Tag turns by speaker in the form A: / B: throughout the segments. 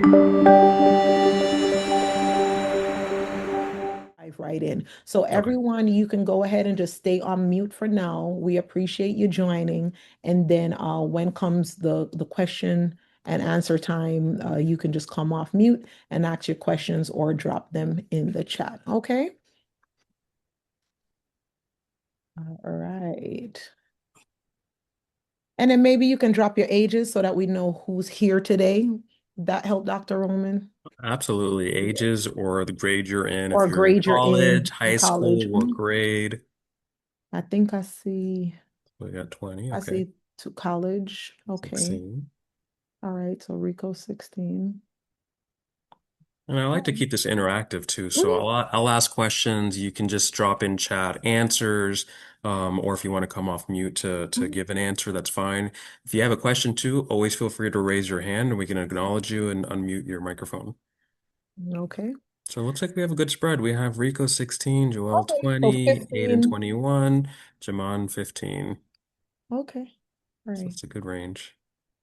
A: Dive right in. So
B: Okay.
A: everyone, you can go ahead and just stay on mute for now. We appreciate you joining. And then when comes the question and answer time, you can just come off mute and ask your questions or drop them in the chat. Okay? All right. And then maybe you can drop your ages so that we know who's here today. That help, Dr. Roman?
B: Absolutely. Ages or the grade you're in. If
A: Or
B: you're in
A: grade you're
B: college,
A: in
B: high
A: college.
B: school, what grade?
A: I think
B: We got 20.
A: I
B: Okay.
A: see to college. Okay.
B: 16.
A: All right, so Rico 16.
B: And I like to
A: Oh.
B: keep this interactive too. So
A: Mhm.
B: I'll ask questions. You can just drop in chat answers. Or if you want to come off mute to
A: Mhm.
B: give an answer, that's fine. If you have a question too, always feel free to raise your hand and we can acknowledge you and unmute your microphone.
A: Okay.
B: So it looks like we have a good spread. We have Rico 16, Joel
A: Okay. So
B: 20, Aiden
A: 15.
B: 21, Jaman 15.
A: Okay. All
B: So
A: right.
B: that's a good range.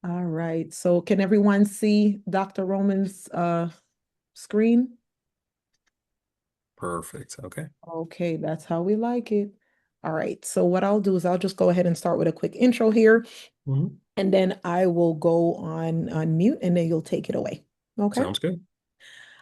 A: All right. So can everyone see Dr. Roman's screen?
B: Perfect. Okay.
A: Okay, that's how we like it. All right. So what I'll do is I'll just go ahead and start with a quick intro here,
B: Mhm.
A: and then I will go on mute, and then you'll take it away. Okay.
B: Sounds good.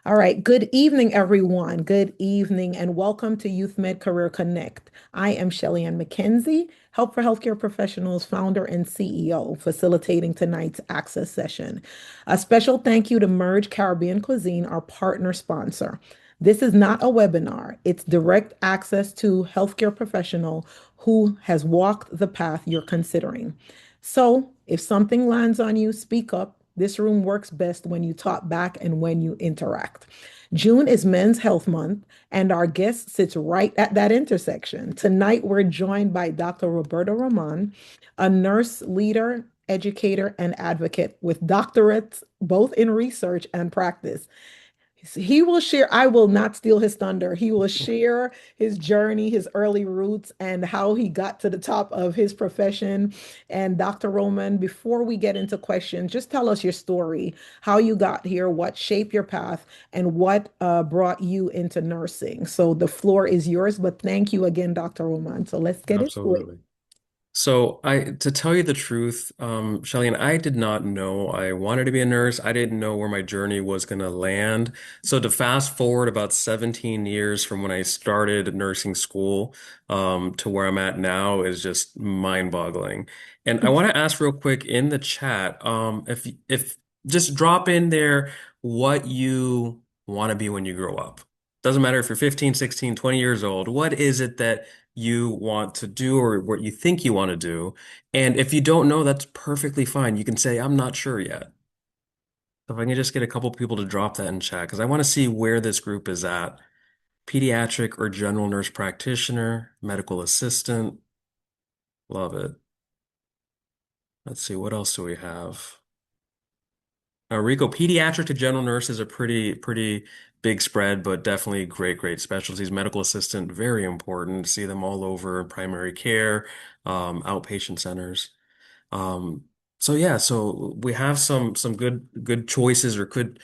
A: All right. Good evening, everyone. Good evening, and welcome to Youth Med Career Connect. I am Shelly Ann McKenzie, Help for Healthcare Professionals founder and CEO, facilitating tonight's access session. A special thank you to Merge Caribbean Cuisine, our partner sponsor. This is not a webinar, it's direct access to healthcare professional who has walked the path you're considering. So, if something lands on you, speak up. This room works best when you talk back and when you interact. June is Men's Health Month, and our guest sits right at that intersection. Tonight, we're joined by Dr. Roberto Roman, a nurse leader, educator, and advocate with doctorates both in research and practice. He will share, I will not steal his thunder. He will share his journey, his early roots, and how he got to the top of his profession. And Dr. Roman, before we get into questions, just tell us your story, how you got here, what shaped your path, and what brought you into nursing. So the floor is yours, but thank you again, Dr. Roman. So let's get into it.
B: Absolutely. So to tell you the truth, Shelly, and I did not know I wanted to be a nurse. I didn't know where my journey was going to land. So to fast forward about 17 years from when I started nursing school, to where I'm at now is just mind-boggling. And I want to ask real quick in the chat, if just drop in there what you want to be when you grow up. Doesn't matter if you're 15, 16, 20 years old. What is it that you want to do or what you think you want to do. And if you don't know, that's perfectly fine. You can say, I'm not sure yet. So if I can just get a couple people to drop that in chat, because I want to see where this group is at. Pediatric or general nurse practitioner, medical assistant. Love it. Let's see, what else do we have? Rico, pediatric to general nurse is a pretty big spread, but definitely great specialties. Medical assistant, very important. See them all over in primary care, outpatient centers. Um, so yeah, so we have some good choices or good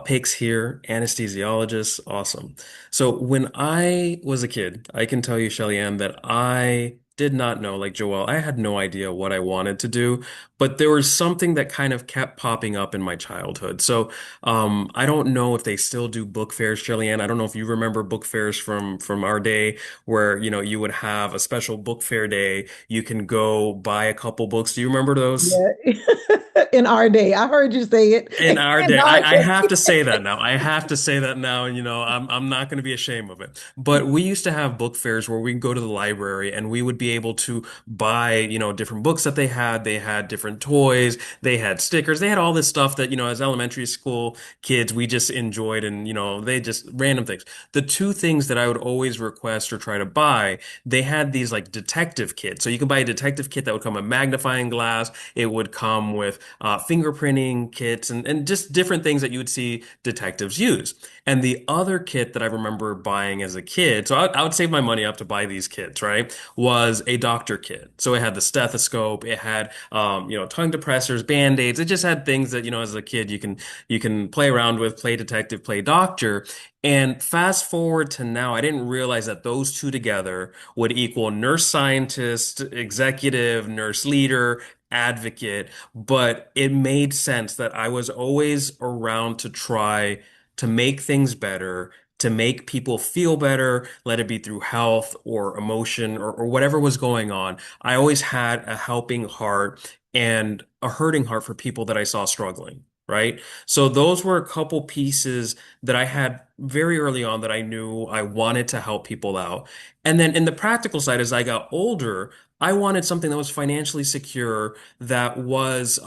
B: picks here. Anesthesiologists, awesome. So when I was a kid, I can tell you, Shelly Ann, that I did not know, like Joelle, I had no idea what I wanted to do, but there was something that kind of kept popping up in my childhood. So I don't know if they still do book fairs, Shelly Ann. I don't know if you remember book fairs from our day where, you would have a special book fair day. You can go buy a couple books. Do you remember those?
A: Yeah. In our day, I heard you say it.
B: In our
A: In
B: day,
A: our
B: I
A: day.
B: have to say that now. I have to say that now, and I'm not going to be ashamed of it. But we used to have book fairs where we could go to the library and we would be able to buy, different books that they had. They had different toys, they had stickers, they had all this stuff that, as elementary school kids, we just enjoyed and, they just random things. The two things that I would always request or try to buy, they had these like detective kits. So you could buy a detective kit that would come with magnifying glass. It would come with fingerprinting kits and just different things that you would see detectives use. And the other kit that I remember buying as a kid, so I would save my money up to buy these kits, right? Was was a doctor kit. So it had the stethoscope, it had tongue depressors, band-aids. It just had things that, as a kid you can play around with, play detective, play doctor. And fast forward to now, I didn't realize that those two together would equal nurse scientist, executive, nurse leader, advocate. But it made sense that I was always around to try to make things better, to make people feel better, let it be through health or emotion or whatever was going on. I always had a helping heart and a hurting heart for people that I saw struggling, right? So those were a couple pieces that I had very early on that I knew I wanted to help people out. And then in the practical side, as I got older, I wanted something that was financially secure, that was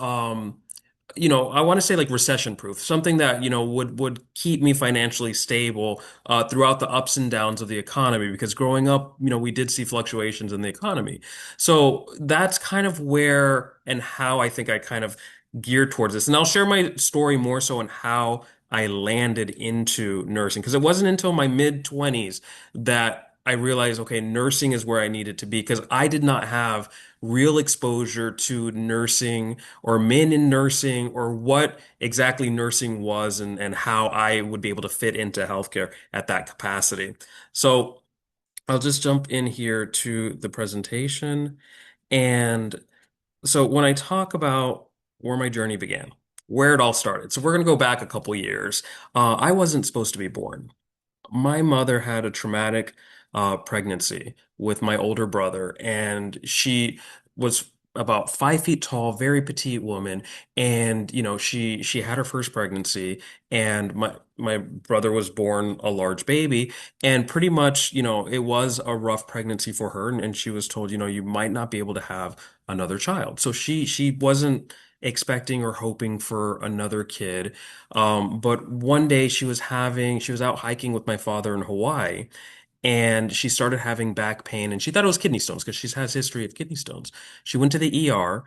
B: I want to say like recession proof, something that, would keep me financially stable throughout the ups and downs of the economy. Because growing up, we did see fluctuations in the economy. So that's kind of where and how I think I kind of geared towards this. And I'll share my story more so on how I landed into nursing, because it wasn't until my mid 20s that I realized, okay, nursing is where I needed to be, because I did not have real exposure to nursing or men in nursing or what exactly nursing was, and how I would be able to fit into healthcare at that capacity. So I'll just jump in here to the presentation. And so when I talk about where my journey began, where it all started. So we're going to go back a couple years. I wasn't supposed to be born. My mother had a traumatic pregnancy with my older brother, and she was about 5 feet tall, very petite woman. And she had her first pregnancy, and my brother was born a large baby. And pretty much, it was a rough pregnancy for her, and she was told, you might not be able to have another child. So she wasn't expecting or hoping for another kid. But one day she was out hiking with my father in Hawaii, and she started having back pain, and she thought it was kidney stones because she has history of kidney stones. She went to the ER,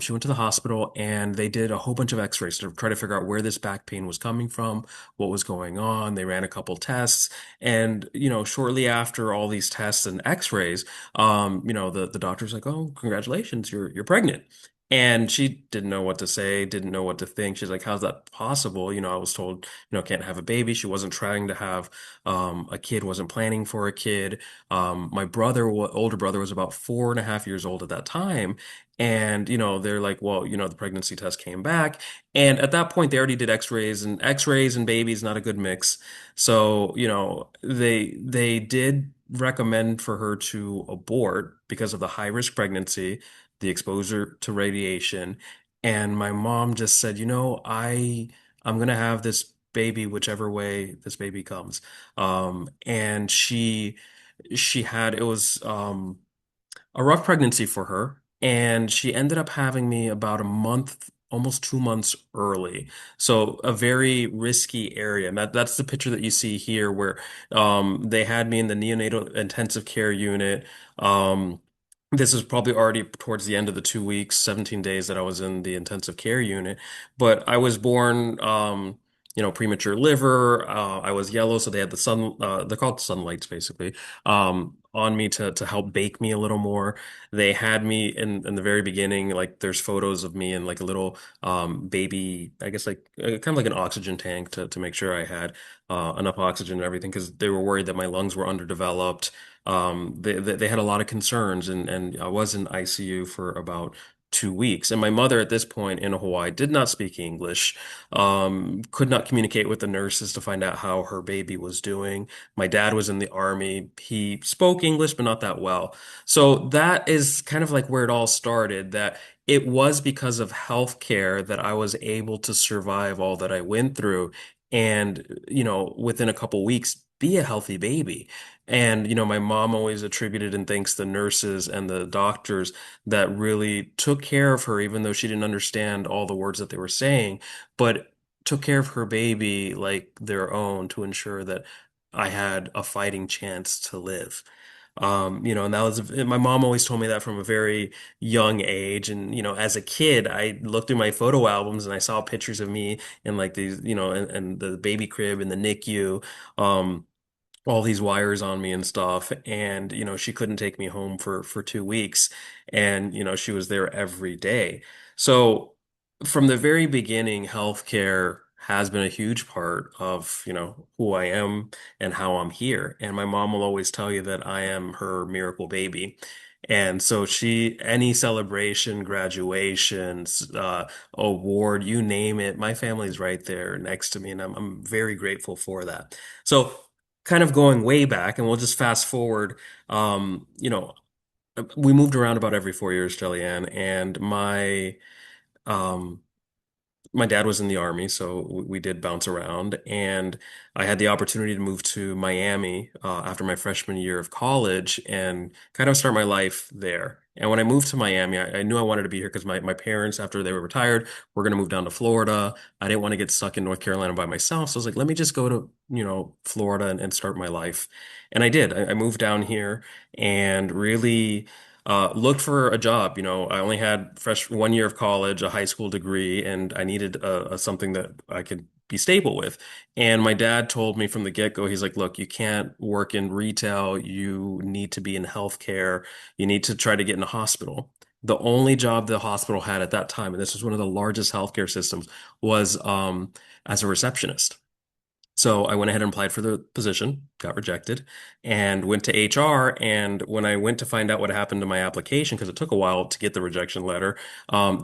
B: she went to the hospital, and they did a whole bunch of x-rays to try to figure out where this back pain was coming from, what was going on. They ran a couple tests, and shortly after all these tests and x-rays, the doctor's like, "Oh, congratulations, you're pregnant." And she didn't know what to say, didn't know what to think. She's like, "How's that possible?" I was told, can't have a baby. She wasn't trying to have a kid, wasn't planning for a kid. My older brother, was about 4.5 years old at that time. And, they're like, "Well, the pregnancy test came back." And at that point, they already did x-rays and babies, not a good mix. So, they did recommend for her to abort because of the high risk pregnancy, the exposure to radiation. And my mom just said, I'm gonna have this baby whichever way this baby comes. And she had it was a rough pregnancy for her, and she ended up having me about a month, almost 2 months early. So a very risky area. And that's the picture that you see here, where they had me in the neonatal intensive care unit. This is probably already towards the end of the 2 weeks, 17 days that I was in the intensive care unit. But I was born, premature liver. I was yellow, so they had the sun, they're called sunlights basically, on me to help bake me a little more. They had me in the very beginning, like there's photos of me in like a little baby, I guess like kind of like an oxygen tank to make sure I had enough oxygen and everything, because they were worried that my lungs were underdeveloped. They had a lot of concerns, and I was in ICU for about 2 weeks. And my mother at this point in Hawaii did not speak English, could not communicate with the nurses to find out how her baby was doing. My dad was in the army. He spoke English, but not that well. So that is kind of like where it all started, that it was because of healthcare that I was able to survive all that I went through. And, within a couple weeks, be a healthy baby. And, my mom always attributed and thanks the nurses and the doctors that really took care of her, even though she didn't understand all the words that they were saying, but took care of her baby like their own, to ensure that I had a fighting chance to live. And that was, my mom always told me that from a very young age. And, as a kid, I looked through my photo albums and I saw pictures of me in like these, and the baby crib in the NICU. all these wires on me and stuff. And, she couldn't take me home for 2 weeks. And, she was there every day. So from the very beginning, healthcare has been a huge part of, who I am and how I'm here. And my mom will always tell you that I am her miracle baby. And so any celebration, graduations, award, you name it, my family's right there next to me. And I'm very grateful for that. So kind of going way back, and we'll just fast forward. We moved around about every 4 years, Jillian, and um, my dad was in the army, so we did bounce around, and I had the opportunity to move to Miami after my freshman year of college and kind of start my life there. And when I moved to Miami, I knew I wanted to be here because my parents, after they were retired, were going to move down to Florida. I didn't want to get stuck in North Carolina by myself, so I was like, let me just go to, Florida and start my life. And I did. I moved down here and really looked for a job. I only had fresh 1 year of college, a high school degree, and I needed something that I could be stable with. And my dad told me from the get-go, he's like, look, you can't work in retail. You need to be in healthcare. You need to try to get in a hospital. The only job the hospital had at that time, and this was one of the largest healthcare systems, was as a receptionist. So I went ahead and applied for the position, got rejected, and went to HR. And when I went to find out what happened to my application, because it took a while to get the rejection letter,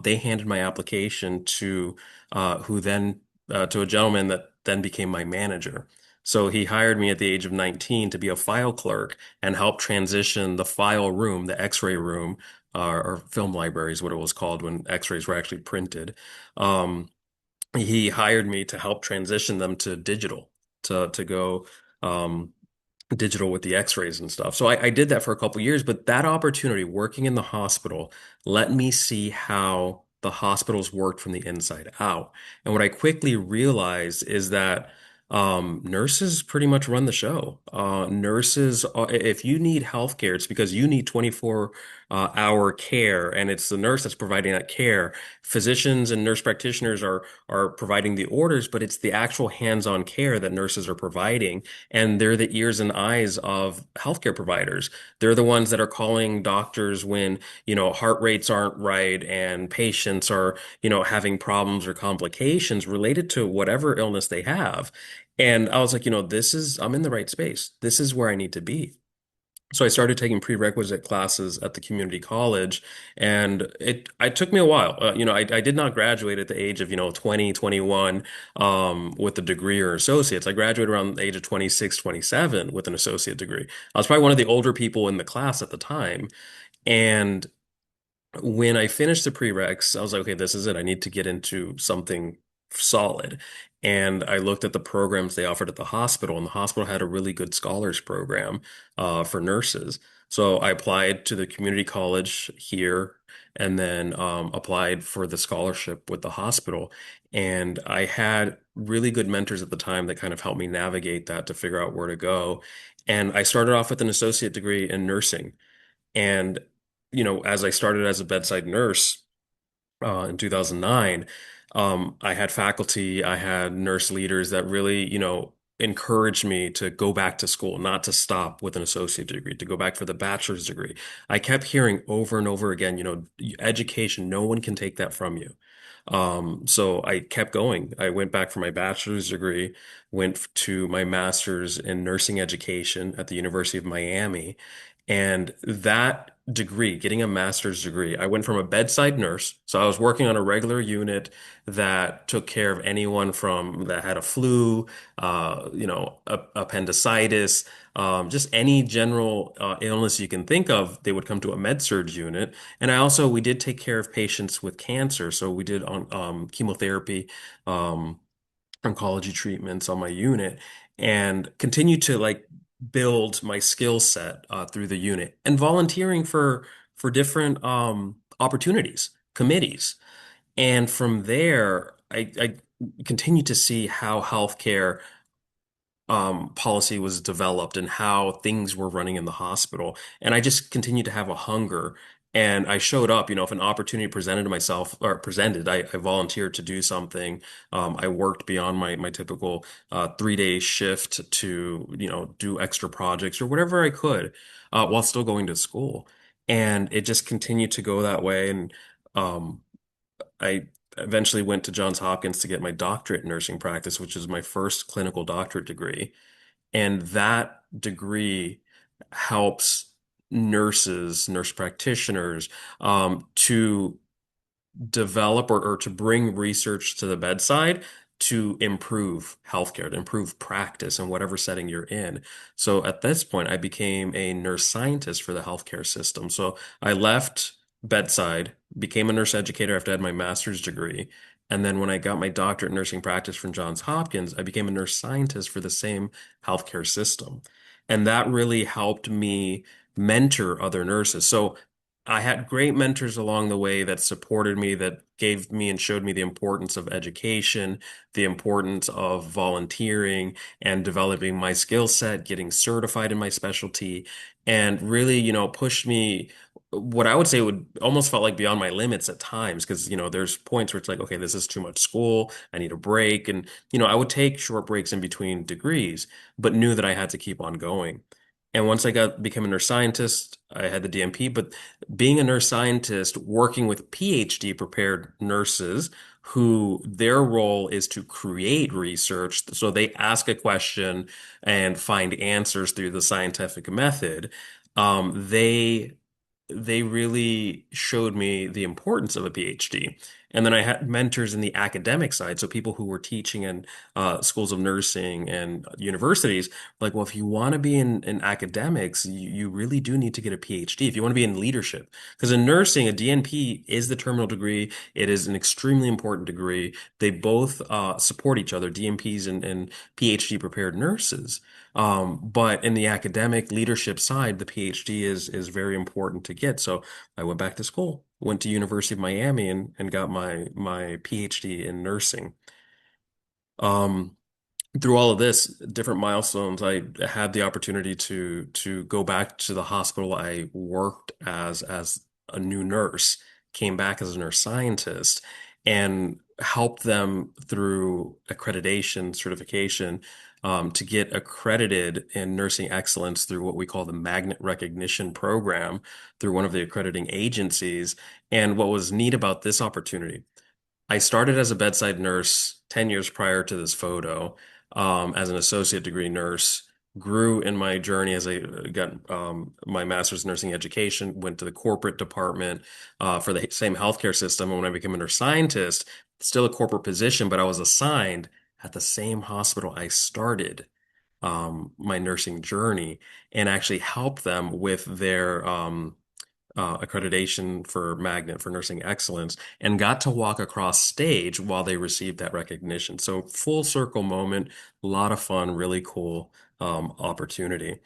B: they handed my application to who then to a gentleman that then became my manager. So he hired me at the age of 19 to be a file clerk and help transition the file room, the X-ray room, or film library is what it was called when X-rays were actually printed. Um, he hired me to help transition them to digital, to go um, digital with the x-rays and stuff. So I did that for a couple years, but that opportunity working in the hospital let me see how the hospitals worked from the inside out. And what I quickly realized is that nurses pretty much run the show. Nurses, if you need healthcare, it's because you need 24 hour care, and it's the nurse that's providing that care. Physicians and nurse practitioners are providing the orders, but it's the actual hands-on care that nurses are providing, and they're the ears and eyes of healthcare providers. They're the ones that are calling doctors when, heart rates aren't right and patients are, having problems or complications related to whatever illness they have. And I was like, I'm in the right space. This is where I need to be. So I started taking prerequisite classes at the community college, and it took me a while. I did not graduate at the age of, 20, 21, with a degree or associates. I graduated around the age of 26, 27 with an associate degree. I was probably one of the older people in the class at the time. And when I finished the prereqs, I was like, okay, this is it. I need to get into something solid. And I looked at the programs they offered at the hospital, and the hospital had a really good scholars program for nurses. So I applied to the community college here and then applied for the scholarship with the hospital. And I had really good mentors at the time that kind of helped me navigate that to figure out where to go. And I started off with an associate degree in nursing. And, as I started as a bedside nurse in 2009, I had faculty, I had nurse leaders that really, encouraged me to go back to school, not to stop with an associate degree, to go back for the bachelor's degree. I kept hearing over and over again, education, no one can take that from you. So I kept going. I went back for my bachelor's degree, to my master's in nursing education at the University of Miami. And that degree, getting a master's degree, I went from a bedside nurse. So I was working on a regular unit that took care of anyone from that had a flu, appendicitis, just any general illness you can think of, they would come to a med surg unit. And we did take care of patients with cancer. So we did on chemotherapy, um, oncology treatments on my unit, and continue to like build my skill set through the unit and volunteering for different opportunities, committees. And from there, I continue to see how healthcare policy was developed and how things were running in the hospital. And I just continued to have a hunger And I showed up, if an opportunity presented to myself or presented, I volunteered to do something. I worked beyond my typical 3 day shift to, do extra projects or whatever I could while still going to school. And it just continued to go that way. And um, I eventually went to Johns Hopkins to get my doctorate in nursing practice, which is my first clinical doctorate degree. And that degree helps nurse practitioners, to develop or to bring research to the bedside to improve healthcare, to improve practice in whatever setting you're in. So at this point, I became a nurse scientist for the healthcare system. So I left bedside, became a nurse educator after I had my master's degree. And then when I got my doctorate in nursing practice from Johns Hopkins, I became a nurse scientist for the same healthcare system. And that really helped me mentor other nurses. So I had great mentors along the way that supported me, that gave me and showed me the importance of education, the importance of volunteering and developing my skill set, getting certified in my specialty, and really, pushed me what I would say would almost felt like beyond my limits at times because, there's points where it's like, okay, this is too much school. I need a break. And, I would take short breaks in between degrees, but knew that I had to keep on going. And once I became a nurse scientist, I had the DMP, but being a nurse scientist, working with PhD prepared nurses who their role is to create research. So they ask a question and find answers through the scientific method. They really showed me the importance of a PhD. And then I had mentors in the academic side, so people who were teaching in schools of nursing and universities, like, well, if you want to be in academics, you really do need to get a PhD if you want to be in leadership. Because in nursing, a DNP is the terminal degree. It is an extremely important degree. They both support each other, DNPs and PhD prepared nurses. But in the academic leadership side, the PhD is very important to get. So I went back to school, went to University of Miami and got my PhD in nursing. Um, Through all of this, different milestones, I had the opportunity to go back to the hospital I worked as a new nurse, came back as a nurse scientist, and helped them through accreditation certification to get accredited in nursing excellence through what we call the magnet recognition program through one of the accrediting agencies. And what was neat about this opportunity, I started as a bedside nurse 10 years prior to this photo, as an associate degree nurse, grew in my journey as I got my master's in nursing education, went to the corporate department for the same healthcare system. And when I became a nurse scientist, still a corporate position, but I was assigned at the same hospital I started my nursing journey and actually helped them with their accreditation for Magnet for nursing excellence and got to walk across stage while they received that recognition. So full circle moment, a lot of fun, really cool opportunity.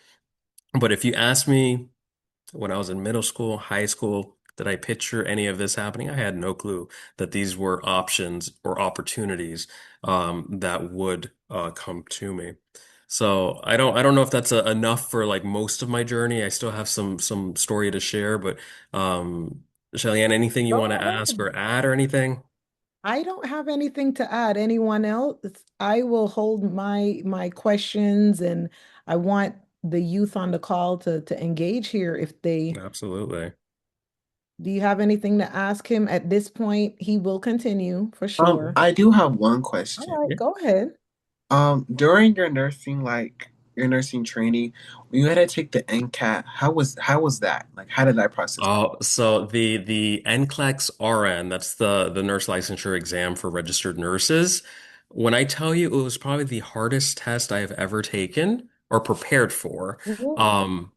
B: But if you ask me when I was in middle school, high school, did I picture any of this happening? I had no clue that these were options or opportunities that would come to me. So I don't know if that's enough for like most of my journey. I still have some story to share, but Shellyanne, anything you
A: Go
B: want to ask
A: ahead.
B: or add or anything?
A: I don't have anything to add. Anyone else? I will hold my questions, and I want the youth on the call to engage here if they
B: Absolutely.
A: do you have anything to ask him at this point? He will continue for sure.
C: I do have one
A: All
C: question.
A: right, go ahead.
C: During your nursing, like your nursing training, when you had to take the NCAT, how was that? Like, how did that process go?
B: Oh, so the NCLEX RN, that's the nurse licensure exam for registered nurses. When I tell you it was probably the hardest test I have ever taken or prepared for,
A: Ooh.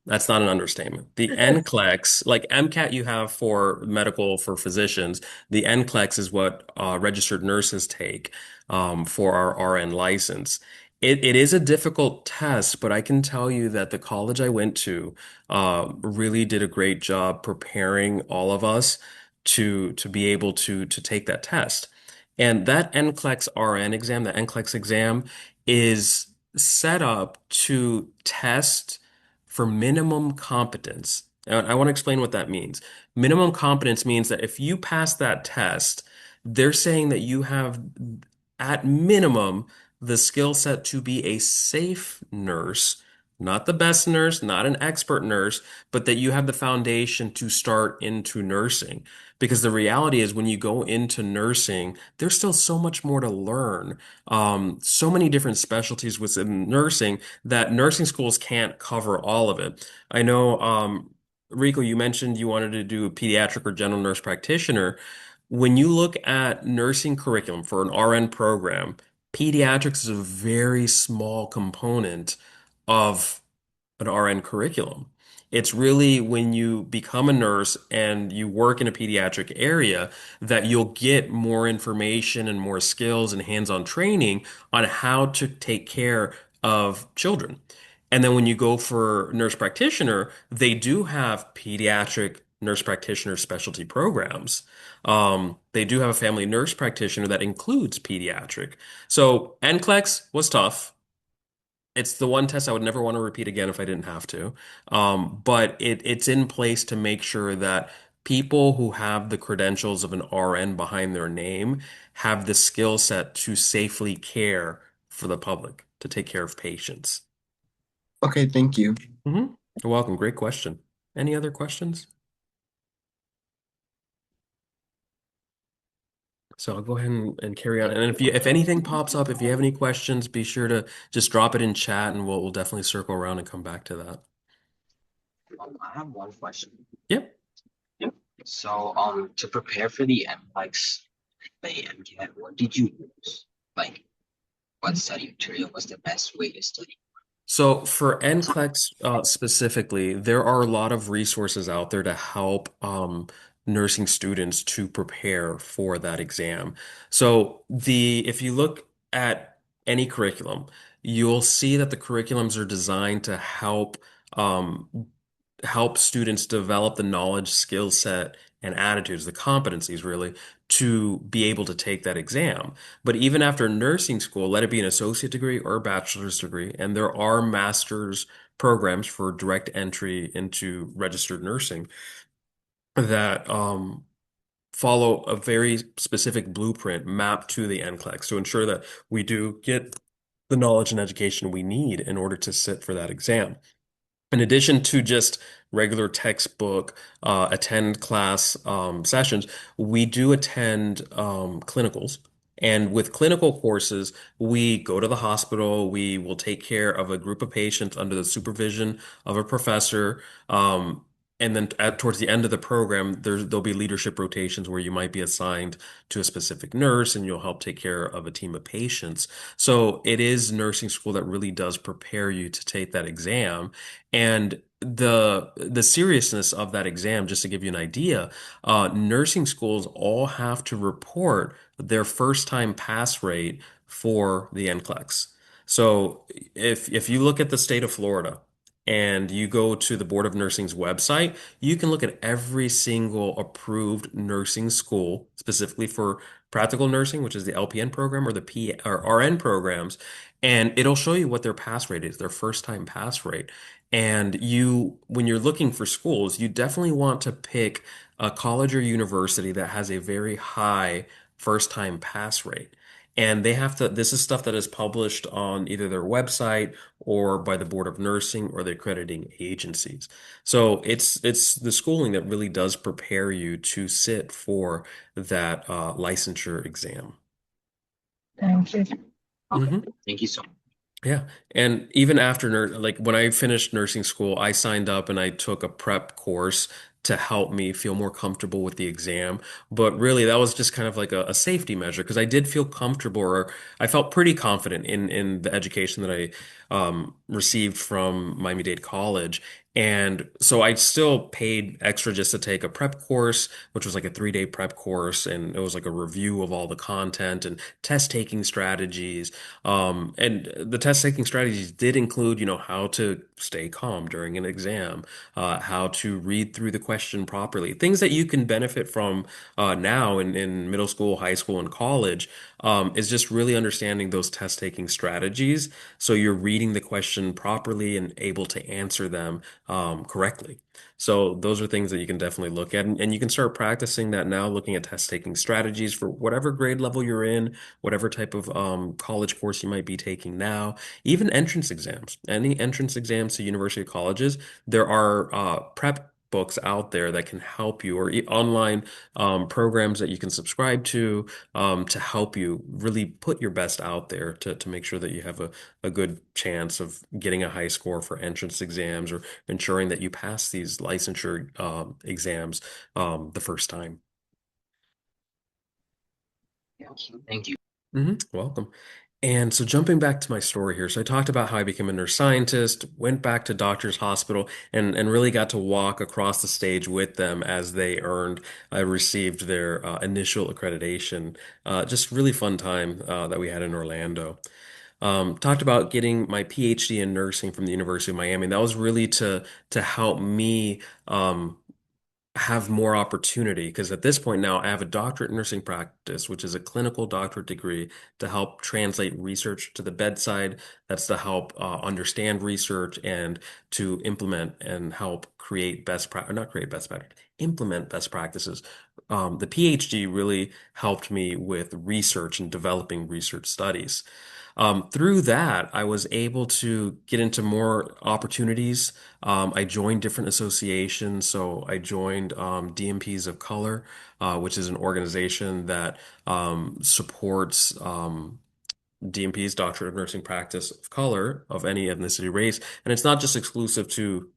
B: that's not an understatement. The NCLEX, like MCAT you have for medical for physicians, the NCLEX is what registered nurses take for our RN license. It is a difficult test, but I can tell you that the college I went to really did a great job preparing all of us to be able to take that test. And that NCLEX RN exam, the NCLEX exam, is set up to test for minimum competence. And I want to explain what that means. Minimum competence means that if you pass that test, they're saying that you have, at minimum, the skill set to be a safe nurse, not the best nurse, not an expert nurse, but that you have the foundation to start into nursing. Because the reality is, when you go into nursing, there's still so much more to learn. So many different specialties within nursing that nursing schools can't cover all of it. I know, Rico, you mentioned you wanted to do a pediatric or general nurse practitioner. When you look at nursing curriculum for an RN program, pediatrics is a very small component of an RN curriculum. It's really when you become a nurse and you work in a pediatric area that you'll get more information and more skills and hands-on training on how to take care of children. And then when you go for nurse practitioner, they do have pediatric nurse practitioner specialty programs. They do have a family nurse practitioner that includes pediatric. So NCLEX was tough. It's the one test I would never want to repeat again if I didn't have to. But it's in place to make sure that people who have the credentials of an RN behind their name have the skill set to safely care for the public, to take care of patients.
C: Okay, thank you.
B: You're welcome. Great question. Any other questions? So I'll go ahead and carry on. And if anything pops up, if you have any questions, be sure to just drop it in chat and we'll definitely circle around and come back to that.
D: I have one question.
B: Yep.
D: Yep. So, to prepare for the MPLEX, the MCAT, what did you use? Like, what study material was the best way to study?
B: So for NCLEX specifically, there are a lot of resources out there to help nursing students to prepare for that exam. So if you look at any curriculum, you'll see that the curriculums are designed to um, help students develop the knowledge, skill set, and attitudes, the competencies really, to be able to take that exam. But even after nursing school, let it be an associate degree or a bachelor's degree, and there are master's programs for direct entry into registered nursing that follow a very specific blueprint mapped to the NCLEX to ensure that we do get the knowledge and education we need in order to sit for that exam. In addition to just regular textbook, attend class sessions, we do attend clinicals. And with clinical courses, we go to the hospital, we will take care of a group of patients under the supervision of a professor. And then towards the end of the program, there'll be leadership rotations where you might be assigned to a specific nurse and you'll help take care of a team of patients. So it is nursing school that really does prepare you to take that exam. And the seriousness of that exam, just to give you an idea, nursing schools all have to report their first time pass rate for the NCLEX. So if you look at the state of Florida and you go to the Board of Nursing's website, you can look at every single approved nursing school, specifically for practical nursing, which is the LPN program or the P or RN programs, and it'll show you what their pass rate is, their first time pass rate. And when you're looking for schools, you definitely want to pick a college or university that has a very high first time pass rate. And this is stuff that is published on either their website or by the Board of Nursing or the accrediting agencies. So it's the schooling that really does prepare you to sit for that licensure exam.
D: Thank you. Okay.
B: hmm
D: Thank you so much.
B: Yeah. And even after like when I finished nursing school, I signed up and I took a prep course to help me feel more comfortable with the exam. But really, that was just kind of like a safety measure because I did feel comfortable or I felt pretty confident in the education that I received from Miami-Dade College. And so I still paid extra just to take a prep course, which was like a 3-day prep course. And it was like a review of all the content and test taking strategies. And the test taking strategies did include, how to stay calm during an exam, how to read through the question properly, things that you can benefit from now in middle school, high school, and college. is just really understanding those test taking strategies. So you're reading the question properly and able to answer them correctly. So those are things that you can definitely look at, and you can start practicing that now, looking at test taking strategies for whatever grade level you're in, whatever type of college course you might be taking now, even entrance exams. Any entrance exams to university colleges, there are prep books out there that can help you, or online programs that you can subscribe to help you really put your best out there to make sure that you have a good chance of getting a high score for entrance exams, or ensuring that you pass these licensure exams the first time.
D: Yeah, thank you.
B: Welcome. And so jumping back to my story here, so I talked about how I became a nurse scientist, went back to doctor's hospital, and really got to walk across the stage with them as they received their initial accreditation. Just really fun time that we had in Orlando. Talked about getting my PhD in nursing from the University of Miami. That was really to help me have more opportunity, because at this point now I have a doctorate in nursing practice, which is a clinical doctorate degree to help translate research to the bedside. That's to help understand research and to implement and help create best practice, not create best practice, implement best practices. The PhD really helped me with research and developing research studies. Through that, I was able to get into more opportunities. I joined different associations. So I joined DMPs of Color, which is an organization that supports DNP's Doctorate of Nursing Practice of Color, of any ethnicity, race. And it's not just exclusive to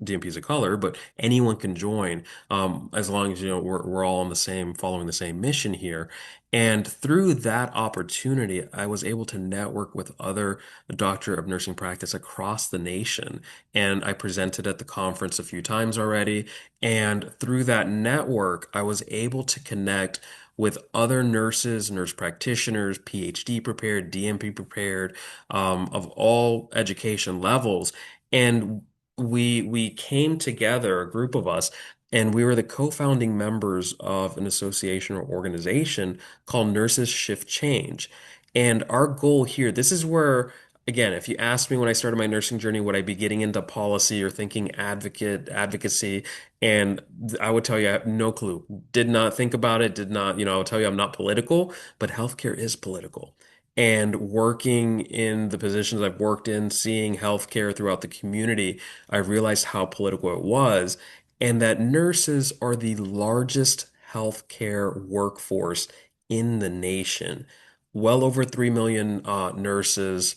B: DNPs of color, but anyone can join, as long as, we're all on the same, following the same mission here. And through that opportunity, I was able to network with other Doctor of Nursing Practice across the nation. And I presented at the conference a few times already. And through that network, I was able to connect with other nurses, nurse practitioners, PhD prepared, DMP prepared, of all education levels. And we came together, a group of us, and we were the co-founding members of an association or organization called Nurses Shift Change. And our goal here, this is where, again, if you asked me when I started my nursing journey, would I be getting into policy or thinking advocacy? And I would tell you, I have no clue. Did not think about it, did not, I would tell you I'm not political, but healthcare is political. And working in the positions I've worked in, seeing healthcare throughout the community, I realized how political it was, and that nurses are the largest healthcare workforce in the nation. Well over 3 million nurses,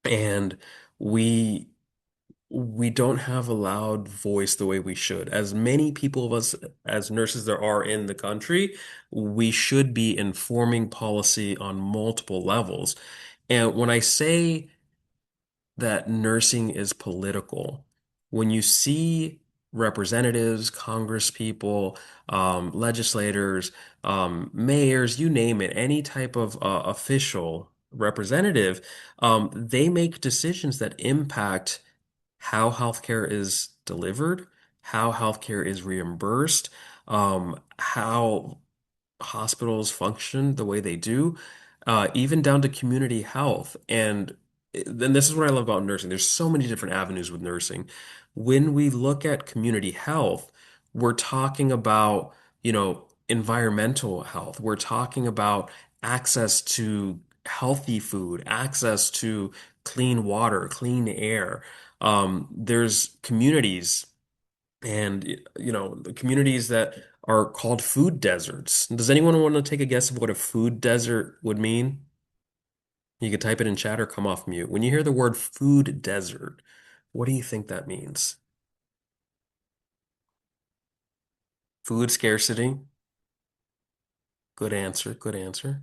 B: and we we don't have a loud voice the way we should. As many people of us as nurses there are in the country, we should be informing policy on multiple levels. And when I say that nursing is political, when you see representatives, congresspeople, legislators, mayors, you name it, any type of official representative, they make decisions that impact how healthcare is delivered, how healthcare is reimbursed, how hospitals function the way they do, even down to community health. And then this is what I love about nursing. There's so many different avenues with nursing. When we look at community health, we're talking about, environmental health. We're talking about access to healthy food, access to clean water, clean air. There's communities, and the communities that are called food deserts. Does anyone want to take a guess of what a food desert would mean? You could type it in chat or come off mute. When you hear the word food desert, what do you think that means? Food scarcity. Good answer. Good answer.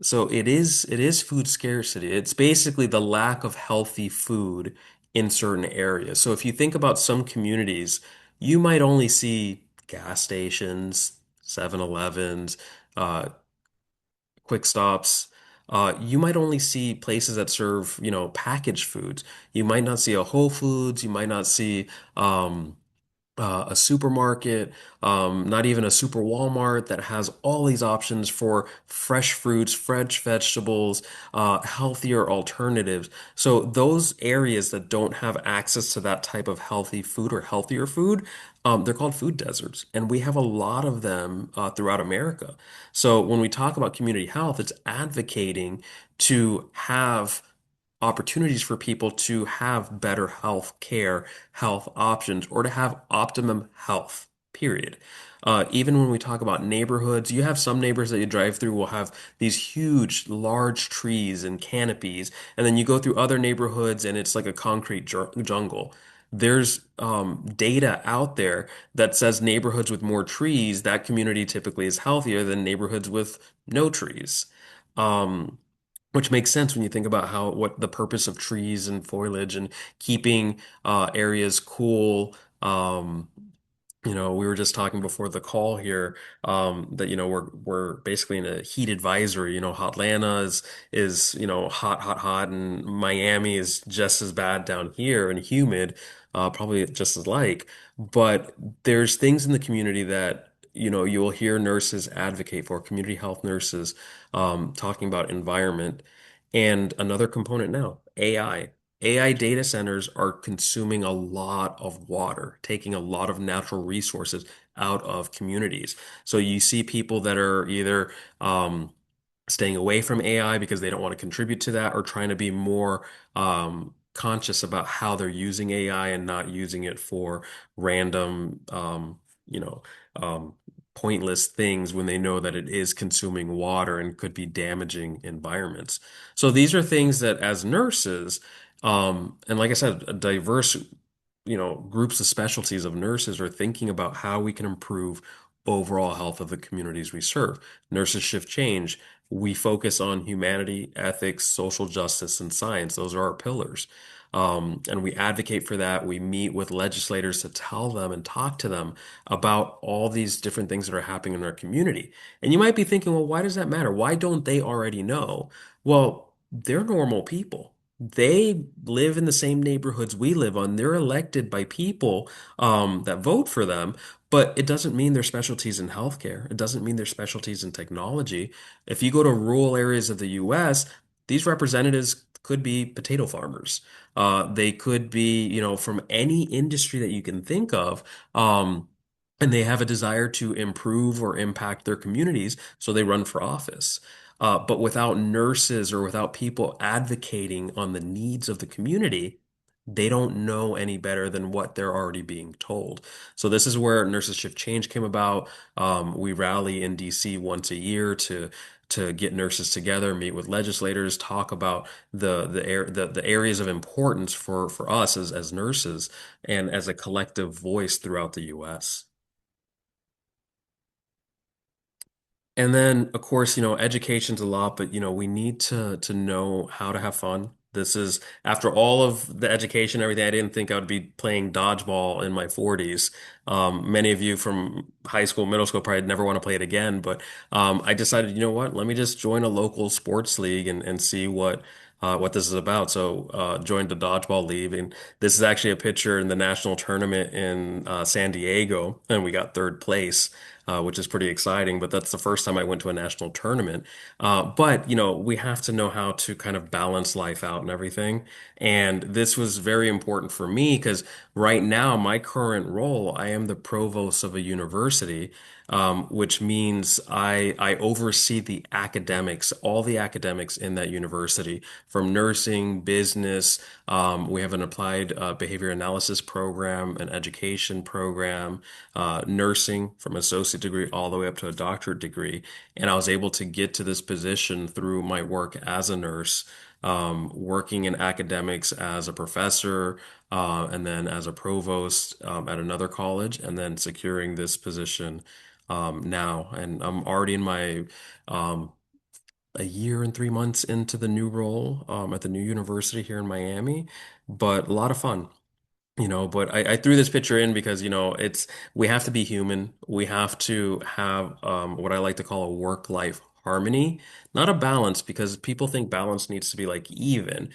B: So it is food scarcity. It's basically the lack of healthy food in certain areas. So if you think about some communities, you might only see gas stations, 7-Elevens, uh, quick stops. You might only see places that serve, packaged foods. You might not see a Whole Foods. You might not see a supermarket, not even a super Walmart that has all these options for fresh fruits, fresh vegetables, healthier alternatives. So those areas that don't have access to that type of healthy food or healthier food, they're called food deserts, and we have a lot of them throughout America. So when we talk about community health, it's advocating to have opportunities for people to have better health care, health options, or to have optimum health, period. Even when we talk about neighborhoods, you have some neighbors that you drive through will have these huge, large trees and canopies, and then you go through other neighborhoods and it's like a concrete jungle. There's data out there that says neighborhoods with more trees, that community typically is healthier than neighborhoods with no trees. Um, which makes sense when you think about how what the purpose of trees and foliage and keeping areas cool. We were just talking before the call here that we're basically in a heat advisory. Hotlanta is hot, hot, hot, and Miami is just as bad down here and humid, probably just as like. But there's things in the community that you'll hear nurses advocate for, community health nurses talking about environment. And another component now, AI. AI data centers are consuming a lot of water, taking a lot of natural resources out of communities. So you see people that are either staying away from AI because they don't want to contribute to that, or trying to be more conscious about how they're using AI and not using it for random, you know, um, pointless things when they know that it is consuming water and could be damaging environments. So these are things that as nurses, and like I said, a diverse, groups of specialties of nurses are thinking about how we can improve overall health of the communities we serve. Nurses Shift Change, we focus on humanity, ethics, social justice, and science. Those are our pillars. And we advocate for that. We meet with legislators to tell them and talk to them about all these different things that are happening in our community. And you might be thinking, well, why does that matter? Why don't they already know? Well, they're normal people. They live in the same neighborhoods we live on. They're elected by people that vote for them, but it doesn't mean their specialties in healthcare. It doesn't mean their specialties in technology. If you go to rural areas of the US, these representatives could be potato farmers. They could be, from any industry that you can think of. And they have a desire to improve or impact their communities, so they run for office. But without nurses or without people advocating on the needs of the community, they don't know any better than what they're already being told. So this is where Nurses Shift Change came about. We rally in DC once a year to get nurses together, meet with legislators, talk about the areas of importance for us as nurses and as a collective voice throughout the US. And then, of course, education's a lot, but we need to know how to have fun. This is after all of the education, everything. I didn't think I would be playing dodgeball in my 40s. Many of you from high school, middle school probably never want to play it again, but I decided, you know what? Let me just join a local sports league and see what this is about. So joined the dodgeball league, and this is actually a picture in the national tournament in San Diego, and we got third place, which is pretty exciting. But that's the first time I went to a national tournament. But we have to know how to kind of balance life out and everything. And this was very important for me because right now, my current role, I am the provost of a university, which means I oversee the academics, all the academics in that university, from nursing, business. We have an applied behavior analysis program, an education program, nursing from associate degree all the way up to a doctorate degree. And I was able to get to this position through my work as a nurse, working in academics as a professor, and then as a provost at another college, and then securing this position now. And I'm already in my a year and 3 months into the new role at the new university here in Miami, but a lot of fun. But I threw this picture in because, we have to be human. We have to have what I like to call a work-life harmony, not a balance, because people think balance needs to be like even.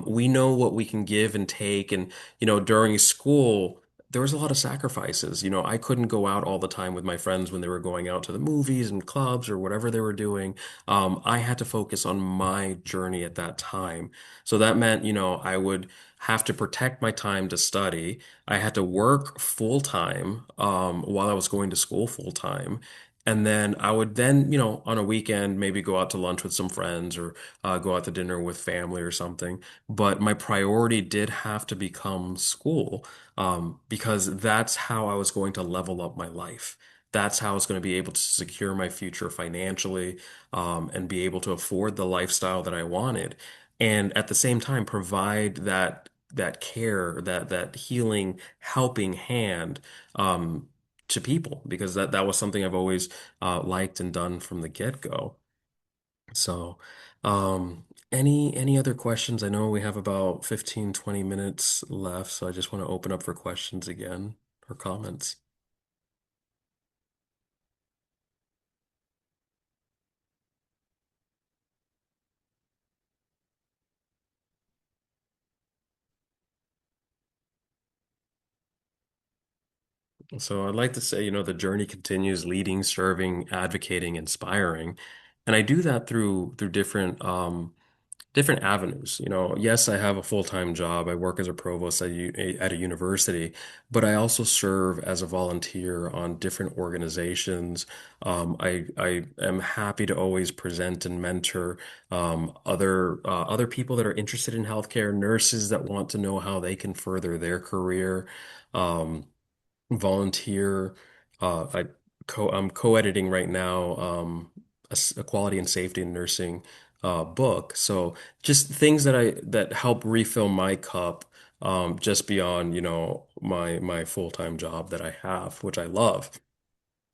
B: We know what we can give and take. And, during school, there was a lot of sacrifices. I couldn't go out all the time with my friends when they were going out to the movies and clubs or whatever they were doing. I had to focus on my journey at that time. So that meant, I would have to protect my time to study. I had to work full time, while I was going to school full time. And then I would then, on a weekend, maybe go out to lunch with some friends or go out to dinner with family or something. But my priority did have to become school, because that's how I was going to level up my life. That's how I was going to be able to secure my future financially, and be able to afford the lifestyle that I wanted. And at the same time, provide that care, that healing, helping hand, to people, because that was something I've always liked and done from the get-go. So, any other questions? I know we have about 15-20 minutes left, so I just want to open up for questions again or comments. So I'd like to say, the journey continues leading, serving, advocating, inspiring. And I do that through different avenues. Yes, I have a full-time job. I work as a provost at a university, but I also serve as a volunteer on different organizations. I am happy to always present and mentor other people that are interested in healthcare, nurses that want to know how they can further their career. Um, Volunteer. I'm co-editing right now, a quality and safety in nursing book. So just things that help refill my cup, just beyond, my full-time job that I have, which I love.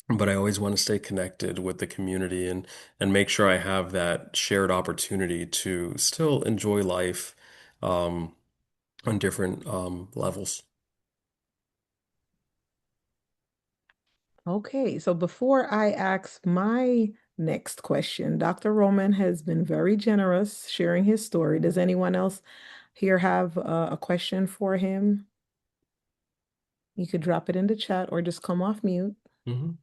B: But I always want to stay connected with the community and make sure I have that shared opportunity to still enjoy life, um, on different levels.
A: Okay, so before I ask my next question, Dr. Roman has been very generous sharing his story. Does anyone else here have a question for him? You could drop it in the chat or just come off mute.
B: Mhm.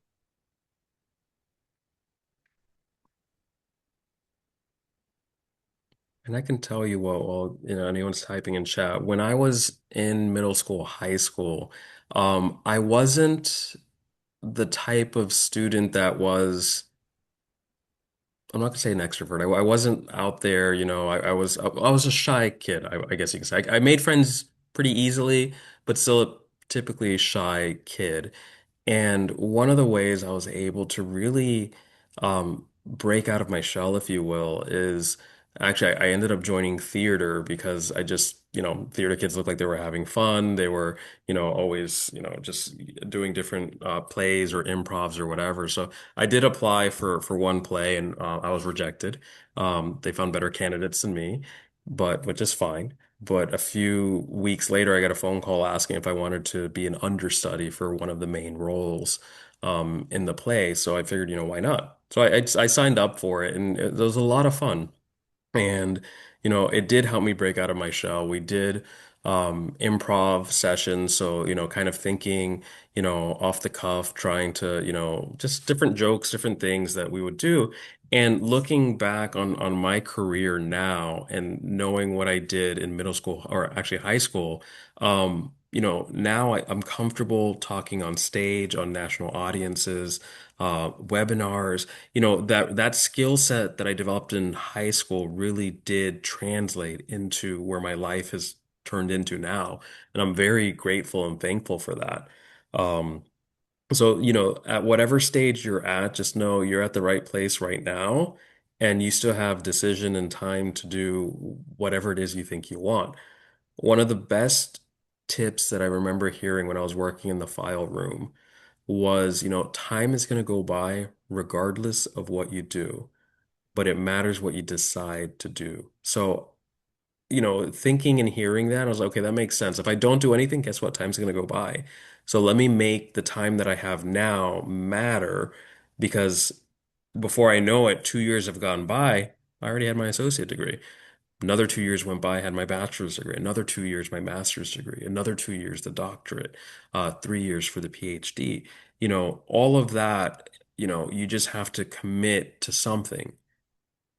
B: And I can tell you what, while anyone's typing in chat, when I was in middle school, high school, I wasn't the type of student that was, I'm not gonna say an extrovert. I wasn't out there, I was a shy kid, I guess you could say. I made friends pretty easily, but still typically a shy kid. And one of the ways I was able to really break out of my shell, if you will, is actually I ended up joining theater because I just, theater kids looked like they were having fun. They were, always, just doing different plays or improvs or whatever. So I did apply for one play and I was rejected. They found better candidates than me, but which is fine. But a few weeks later, I got a phone call asking if I wanted to be an understudy for one of the main roles in the play. So I figured, why not? So I signed up for it, and it was a lot of fun. And, it did help me break out of my shell. We did improv sessions. So, kind of thinking, off the cuff, trying to, just different jokes, different things that we would do. And looking back on my career now and knowing what I did in middle school or actually high school, now I'm comfortable talking on stage, on national audiences, webinars. That skill set that I developed in high school really did translate into where my life has turned into now. And I'm very grateful and thankful for that. Um, so, at whatever stage you're at, just know you're at the right place right now, and you still have decision and time to do whatever it is you think you want. One of the best tips that I remember hearing when I was working in the file room was, time is going to go by regardless of what you do, but it matters what you decide to do. So, thinking and hearing that, I was like, okay, that makes sense. If I don't do anything, guess what? Time's going to go by. So let me make the time that I have now matter, because before I know it, 2 years have gone by. I already had my associate degree. Another 2 years went by, I had my bachelor's degree. Another 2 years, my master's degree. Another 2 years, the doctorate. 3 years for the PhD. All of that, you just have to commit to something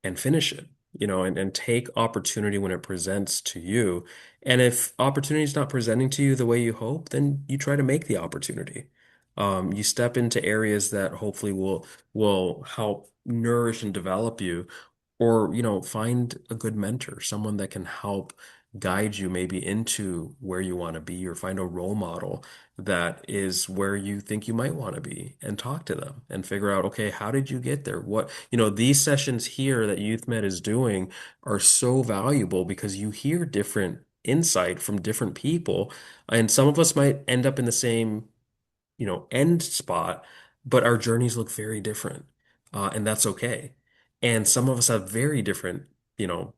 B: and finish it, and take opportunity when it presents to you. And if opportunity is not presenting to you the way you hope, then you try to make the opportunity. You step into areas that hopefully will help nourish and develop you, or find a good mentor, someone that can help guide you maybe into where you want to be, or find a role model that is where you think you might want to be, and talk to them and figure out, okay, how did you get there? These sessions here that YouthMed is doing are so valuable because you hear different insight from different people, and some of us might end up in the same end spot, but our journeys look very different, and that's okay. And some of us have very different,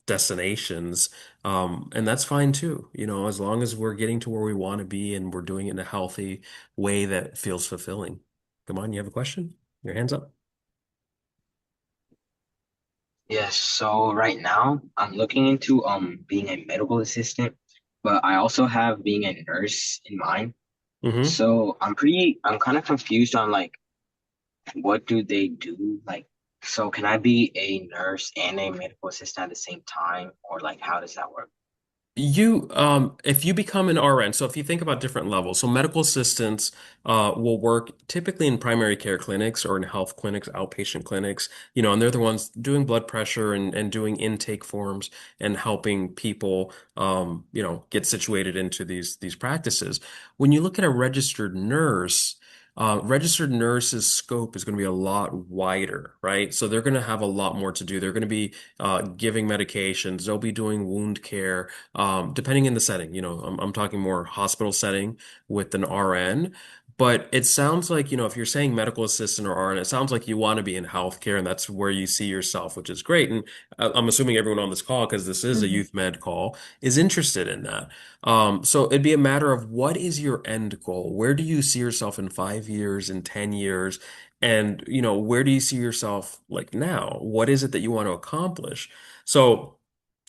B: destinations, and that's fine too. As long as we're getting to where we want to be and we're doing it in a healthy way that feels fulfilling. Come on, you have a question? Your hands up.
D: Yes, so right now I'm looking into being a medical assistant, but I also have being a nurse in mind.
B: Hmm.
D: So I'm kind of confused on like what do they do? Like, so can I be a nurse and a medical assistant at the same time, or like how does that work?
B: If you become an RN, so if you think about different levels, so medical assistants will work typically in primary care clinics or in health clinics, outpatient clinics, and they're the ones doing blood pressure and doing intake forms and helping people, get situated into these practices. When you look at a registered nurse's scope is going to be a lot wider, right? So they're going to have a lot more to do. They're going to be giving medications. They'll be doing wound care, depending in the setting. I'm talking more hospital setting with an RN. But it sounds like, if you're saying medical assistant or RN, it sounds like you want to be in healthcare and that's where you see yourself, which is great. And I'm assuming everyone on this call, because this is a
A: Mhm.
B: youth med call, is interested in that. So it'd be a matter of, what is your end goal? Where do you see yourself in 5 years, in 10 years? And, where do you see yourself like now? What is it that you want to accomplish? So,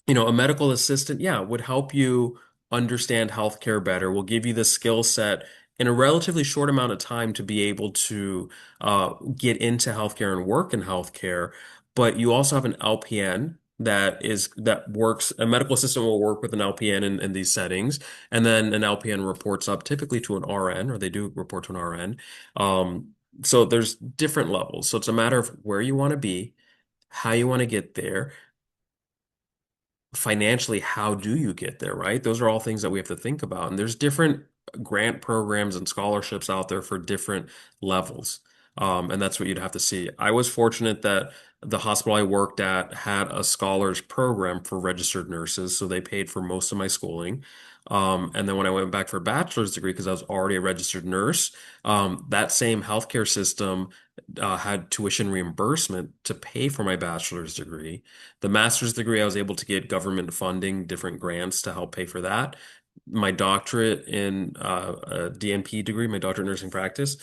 B: a medical assistant, yeah, would help you understand healthcare better, will give you the skill set in a relatively short amount of time to be able to get into healthcare and work in healthcare. But you also have an LPN that works, a medical assistant will work with an LPN in these settings, and then an LPN reports up typically to an RN, or they do report to an RN. So there's different levels. So it's a matter of where you want to be, how you want to get there, financially, how do you get there, right? Those are all things that we have to think about. And there's different grant programs and scholarships out there for different levels. And that's what you'd have to see. I was fortunate that the hospital I worked at had a scholars program for registered nurses, so they paid for most of my schooling. And then when I went back for a bachelor's degree, because I was already a registered nurse, that same healthcare system had tuition reimbursement to pay for my bachelor's degree. The master's degree, I was able to get government funding, different grants to help pay for that. My doctorate in a DNP degree, my doctorate in nursing practice,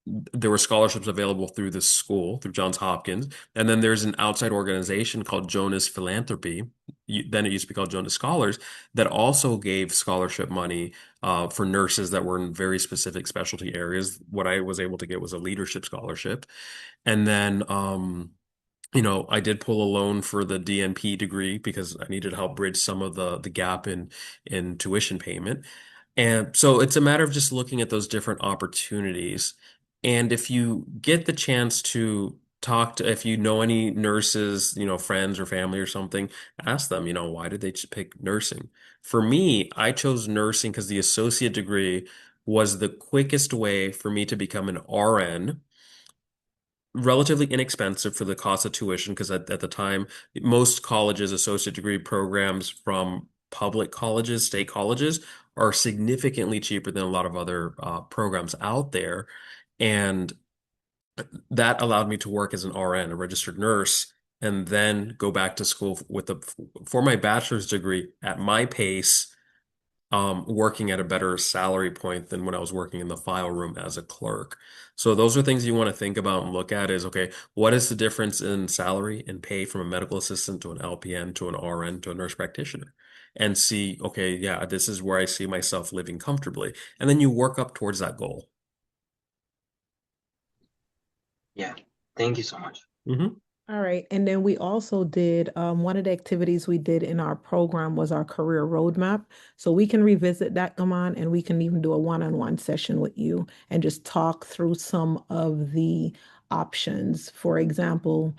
B: there were scholarships available through this school, through Johns Hopkins. And then there's an outside organization called Jonas Philanthropy. Then it used to be called Jonas Scholars, that also gave scholarship money for nurses that were in very specific specialty areas. What I was able to get was a leadership scholarship. And then I did pull a loan for the DNP degree because I needed to help bridge some of the gap in tuition payment. And so it's a matter of just looking at those different opportunities. And if you get the chance to talk to, if you know any nurses, friends or family or something, ask them, why did they pick nursing? For me, I chose nursing because the associate degree was the quickest way for me to become an RN, relatively inexpensive for the cost of tuition, because at the time, most colleges, associate degree programs from public colleges, state colleges, are significantly cheaper than a lot of other programs out there. And that allowed me to work as an RN, a registered nurse, and then go back to school for my bachelor's degree at my pace working at a better salary point than when I was working in the file room as a clerk. So those are things you want to think about and look at is, okay, what is the difference in salary and pay from a medical assistant to an LPN to an RN to a nurse practitioner? And see, okay, yeah, this is where I see myself living comfortably. And then you work up towards that goal.
D: Yeah. Thank you so much.
B: Hmm.
A: All right. And then we also did one of the activities we did in our program was our career roadmap. So we can revisit that, come on, and we can even do a one-on-one session with you and just talk through some of the options. For example,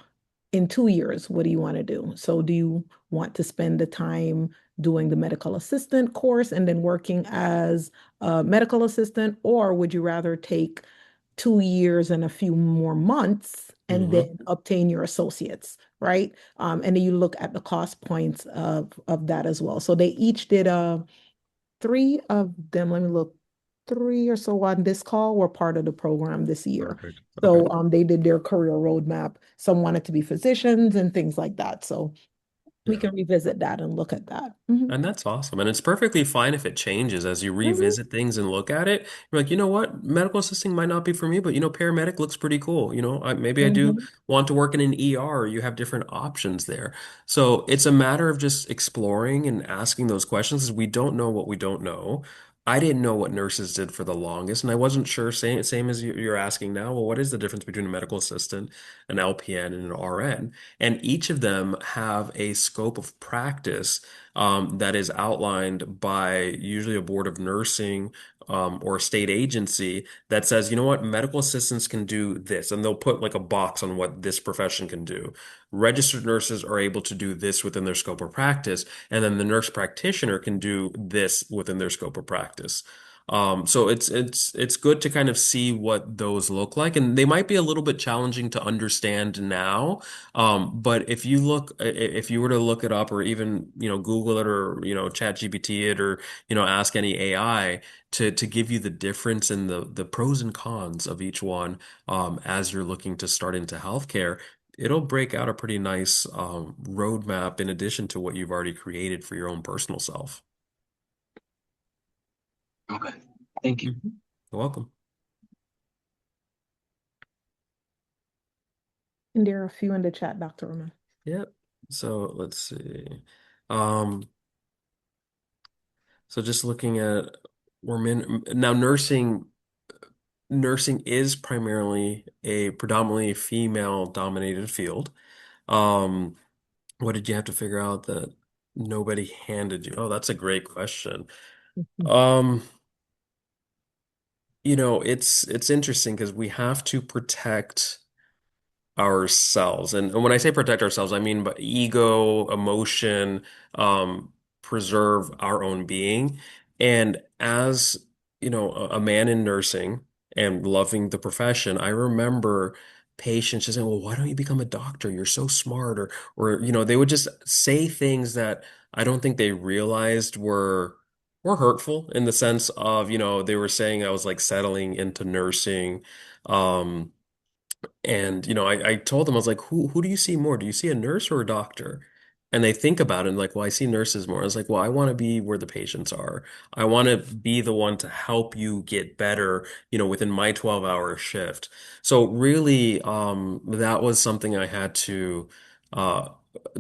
A: in 2 years, what do you want to do? So do you want to spend the time doing the medical assistant course and then working as a medical assistant, or would you rather take 2 years and a few more months and
B: Hmm.
A: then obtain your associates, right? And then you look at the cost points of that as well. So they each did three of them. Let me look. Three or so on this call were part of the program this year.
B: Perfect. Okay.
A: So they did their career roadmap. Some wanted to be physicians and things like that. So we
B: Yeah.
A: can revisit that and look at that. Mhm.
B: And that's awesome. And it's perfectly fine if it changes as you
A: Mhm.
B: revisit things and look at it. You're like, you know what? Medical assisting might not be for me, but paramedic looks pretty cool. Maybe I do
A: Mhm.
B: want to work in an ER, or you have different options there. So it's a matter of just exploring and asking those questions because we don't know what we don't know. I didn't know what nurses did for the longest, and I wasn't sure, same as you're asking now. Well, what is the difference between a medical assistant, an LPN, and an RN? And each of them have a scope of practice that is outlined by usually a board of nursing or a state agency that says, you know what, medical assistants can do this, and they'll put like a box on what this profession can do. Registered nurses are able to do this within their scope of practice, and then the nurse practitioner can do this within their scope of practice. So it's good to kind of see what those look like, and they might be a little bit challenging to understand now, but if you were to look it up or even, Google it or, chat GPT it or, ask any AI to give you the difference in the pros and cons of each one, as you're looking to start into healthcare, it'll break out a pretty nice, roadmap in addition to what you've already created for your own personal self.
D: Okay. Thank you.
B: Mhm. You're welcome.
A: And there are a few in the chat, Dr. Roman.
B: Yep. So let's see. Um, so just looking at women now, nursing is primarily a predominantly female dominated field. Um, what did you have to figure out that nobody handed you? Oh, that's a great question. Um, it's interesting because we have to protect ourselves. And when I say protect ourselves, I mean by ego, emotion, um, preserve our own being. And as, a man in nursing and loving the profession, I remember patients just saying, well, why don't you become a doctor? You're so smart. Or, they would just say things that I don't think they realized were hurtful in the sense of, they were saying I was like settling into nursing. Um, and I told them, I was like, who do you see more? Do you see a nurse or a doctor? And they think about it and like, well, I see nurses more. I was like, well, I want to be where the patients are. I want to be the one to help you get better, within my 12-hour shift. So really, that was something I had to uh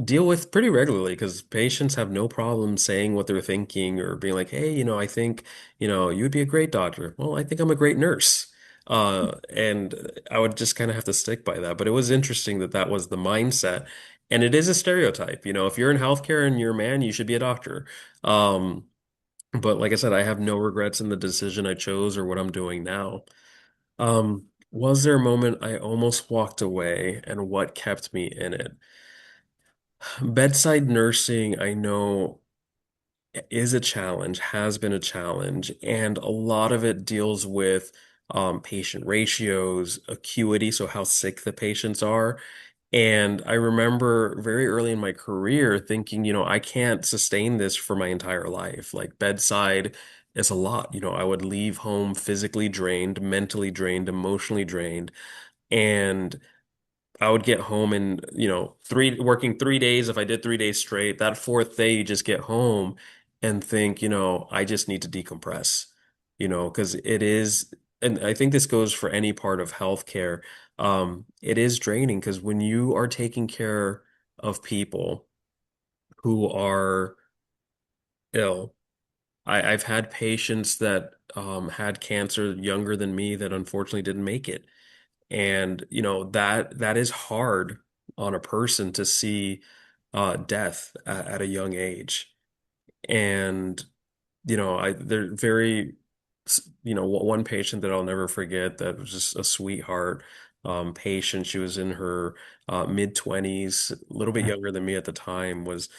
B: deal with pretty regularly because patients have no problem saying what they're thinking or being like, hey, I think, you'd be a great doctor. Well, I think I'm a great nurse. And I would just kind of have to stick by that. But it was interesting that that was the mindset. And it is a stereotype. If you're in healthcare and you're a man, you should be a doctor. Um, but like I said, I have no regrets in the decision I chose or what I'm doing now. Was there a moment I almost walked away and what kept me in it? Bedside nursing, I know, is a challenge, has been a challenge, and a lot of it deals with patient ratios, acuity, so how sick the patients are. And I remember very early in my career thinking, I can't sustain this for my entire life. Like bedside is a lot. I would leave home physically drained, mentally drained, emotionally drained. And I would get home and, working 3 days, if I did 3 days straight, that fourth day you just get home and think, I just need to decompress, because it is, and I think this goes for any part of healthcare. It is draining because when you are taking care of people who are ill, I've had patients that had cancer younger than me that unfortunately didn't make it. And, that is hard on a person to see death at a young age. And they're very, one patient that I'll never forget that was just a sweetheart patient. She was in her mid 20s, a little bit younger than me at the time, was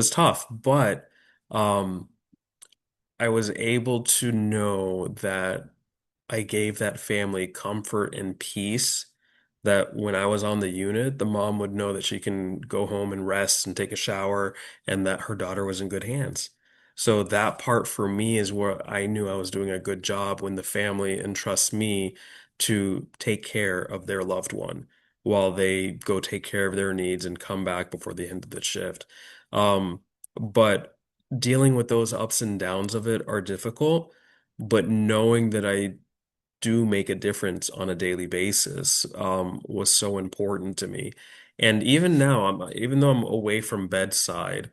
B: tough, but um, I was able to know that I gave that family comfort and peace that when I was on the unit, the mom would know that she can go home and rest and take a shower and that her daughter was in good hands. So that part for me is where I knew I was doing a good job when the family entrusts me to take care of their loved one while they go take care of their needs and come back before the end of the shift. But dealing with those ups and downs of it are difficult, but knowing that I do make a difference on a daily basis was so important to me. And even now, even though I'm away from bedside,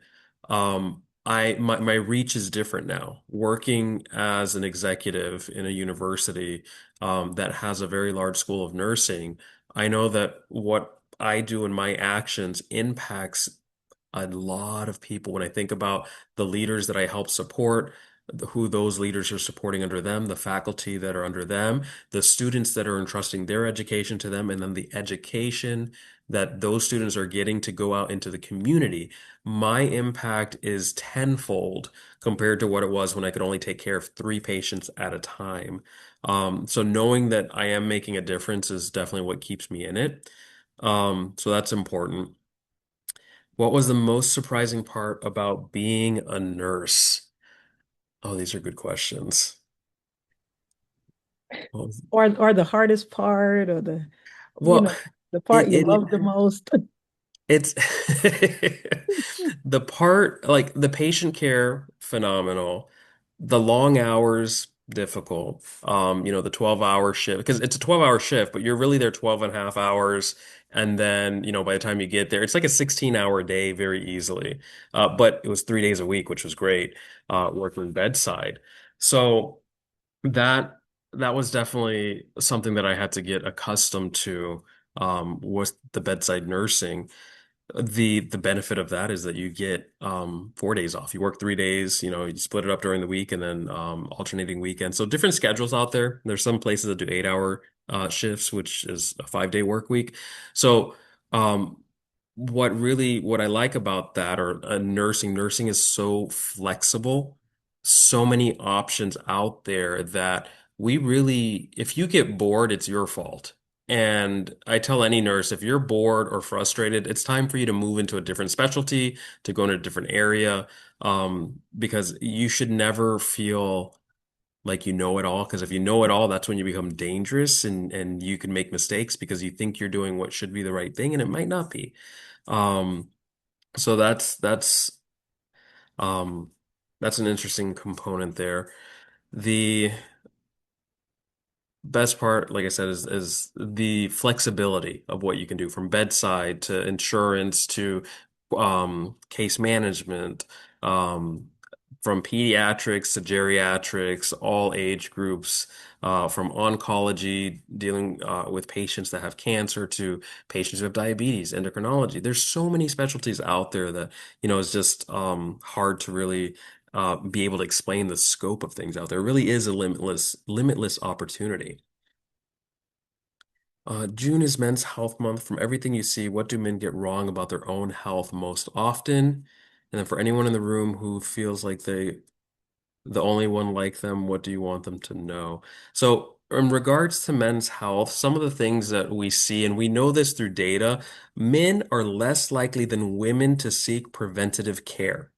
B: my reach is different now. Working as an executive in a university that has a very large school of nursing, I know that what I do in my actions impacts a lot of people. When I think about the leaders that I help support, who those leaders are supporting under them, the faculty that are under them, the students that are entrusting their education to them, and then the education that those students are getting to go out into the community, my impact is tenfold compared to what it was when I could only take care of three patients at a time. So knowing that I am making a difference is definitely what keeps me in it. So that's important. What was the most surprising part about being a nurse? Oh, these are good questions. Well,
A: Or the hardest part, or you
B: well,
A: know, the part
B: it,
A: you
B: it
A: love the most.
B: it's the part like the patient care, phenomenal. The long hours, difficult. The 12-hour shift, because it's a 12-hour shift, but you're really there 12 and a half hours. And then, by the time you get there, it's like a 16-hour day very easily. But it was 3 days a week, which was great, working bedside. So that that was definitely something that I had to get accustomed to, was the bedside nursing. The benefit of that is that you get 4 days off. You work 3 days, you split it up during the week and then alternating weekends. So different schedules out there. There's some places that do 8-hour shifts, which is a 5-day work week. So um, what I like about that, or nursing is so flexible, so many options out there that we really, if you get bored, it's your fault. And I tell any nurse, if you're bored or frustrated, it's time for you to move into a different specialty, to go in a different area, because you should never feel like you know it all. Because if you know it all, that's when you become dangerous and you can make mistakes because you think you're doing what should be the right thing and it might not be. Um, so um, that's an interesting component there. The best part, like I said, is the flexibility of what you can do from bedside to insurance to case management, um, from pediatrics to geriatrics, all age groups, from oncology, dealing with patients that have cancer to patients who have diabetes, endocrinology. There's so many specialties out there that, is just hard to really be able to explain the scope of things out there. It really is a limitless opportunity. June is Men's Health Month. From everything you see, what do men get wrong about their own health most often? And then for anyone in the room who feels like the only one like them, what do you want them to know? So, in regards to men's health, some of the things that we see, and we know this through data, men are less likely than women to seek preventative care.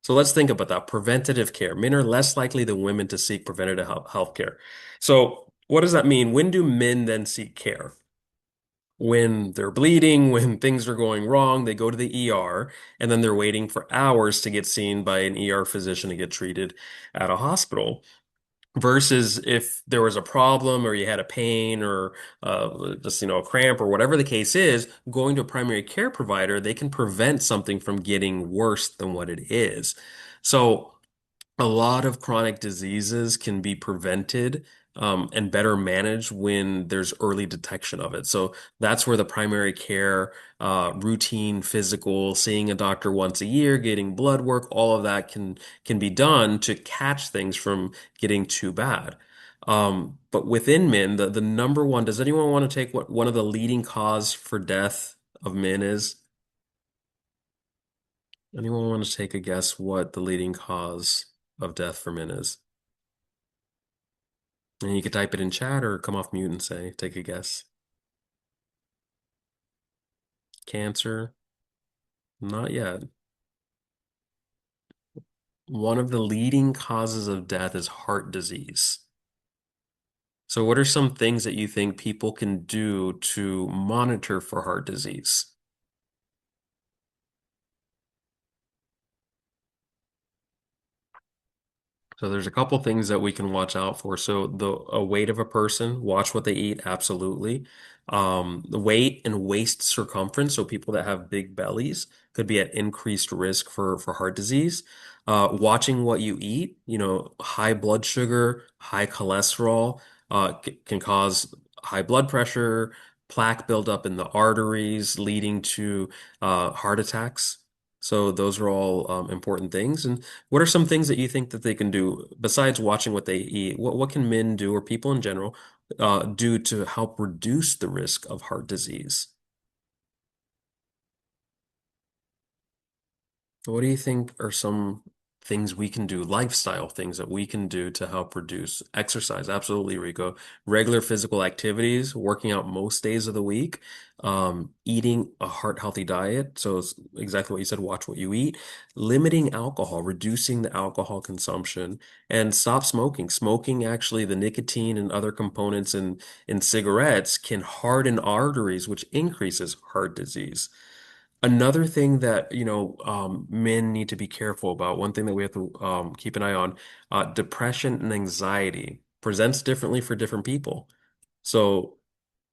B: So let's think about that. Preventative care. Men are less likely than women to seek preventative health care. So what does that mean? When do men then seek care? When they're bleeding, when things are going wrong, they go to the ER and then they're waiting for hours to get seen by an ER physician to get treated at a hospital. Versus if there was a problem or you had a pain or just a cramp or whatever the case is, going to a primary care provider, they can prevent something from getting worse than what it is. So a lot of chronic diseases can be prevented and better managed when there's early detection of it. So that's where the primary care, routine, physical, seeing a doctor once a year, getting blood work, all of that can be done to catch things from getting too bad. But within men, the number one, does anyone want to take what one of the leading cause for death of men is? Anyone want to take a guess what the leading cause of death for men is? And you could type it in chat or come off mute and say, take a guess. Cancer? Not yet. One of the leading causes of death is heart disease. So, what are some things that you think people can do to monitor for heart disease? So there's a couple things that we can watch out for. So the weight of a person, watch what they eat, absolutely. The weight and waist circumference, so people that have big bellies could be at increased risk for heart disease. Watching what you eat, high blood sugar, high cholesterol, can cause high blood pressure, plaque buildup in the arteries, leading to heart attacks. So those are all important things. And what are some things that you think that they can do besides watching what they eat? What can men do or people in general do to help reduce the risk of heart disease? What do you think are some things we can do, lifestyle things that we can do to help reduce exercise? Absolutely, Rico. Regular physical activities, working out most days of the week, eating a heart healthy diet. So it's exactly what you said, watch what you eat, limiting alcohol, reducing the alcohol consumption, and stop smoking. Smoking, actually, the nicotine and other components in cigarettes can harden arteries, which increases heart disease. Another thing that, men need to be careful about, one thing that we have to keep an eye on, depression and anxiety presents differently for different people. So,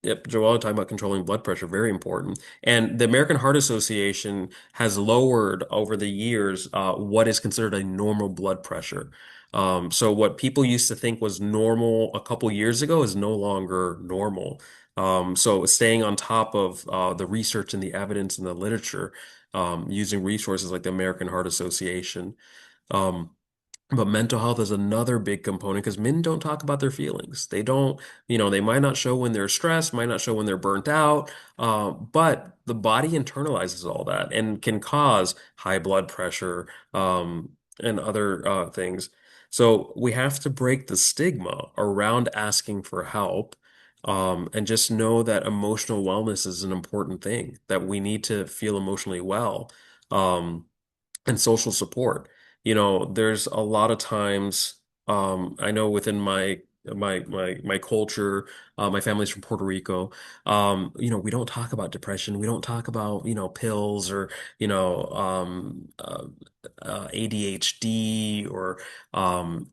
B: yep, Joelle talking about controlling blood pressure, very important. And the American Heart Association has lowered over the years what is considered a normal blood pressure. So what people used to think was normal a couple years ago is no longer normal. So staying on top of the research and the evidence and the literature, using resources like the American Heart Association. Um, but mental health is another big component because men don't talk about their feelings. They don't, they might not show when they're stressed, might not show when they're burnt out, but the body internalizes all that and can cause high blood pressure, and other things. So we have to break the stigma around asking for help, and just know that emotional wellness is an important thing, that we need to feel emotionally well. Um, and social support. There's a lot of times, I know within my culture, my family's from Puerto Rico. We don't talk about depression. We don't talk about, pills or, ADHD or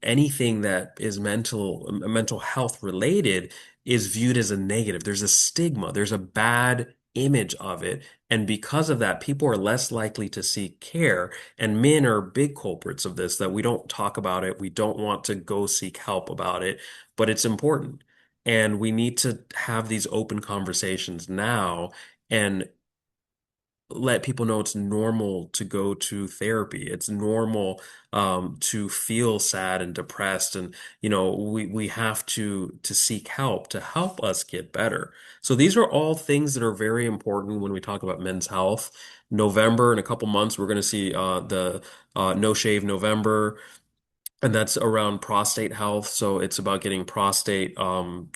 B: anything that is mental health related is viewed as a negative. There's a stigma, there's a bad image of it. And because of that, people are less likely to seek care. And men are big culprits of this, that we don't talk about it. We don't want to go seek help about it, but it's important. And we need to have these open conversations now and let people know it's normal to go to therapy. It's normal to feel sad and depressed, and we have to seek help to help us get better. So these are all things that are very important when we talk about men's health. November, in a couple months, we're going to see the No Shave November. And that's around prostate health. So it's about getting prostate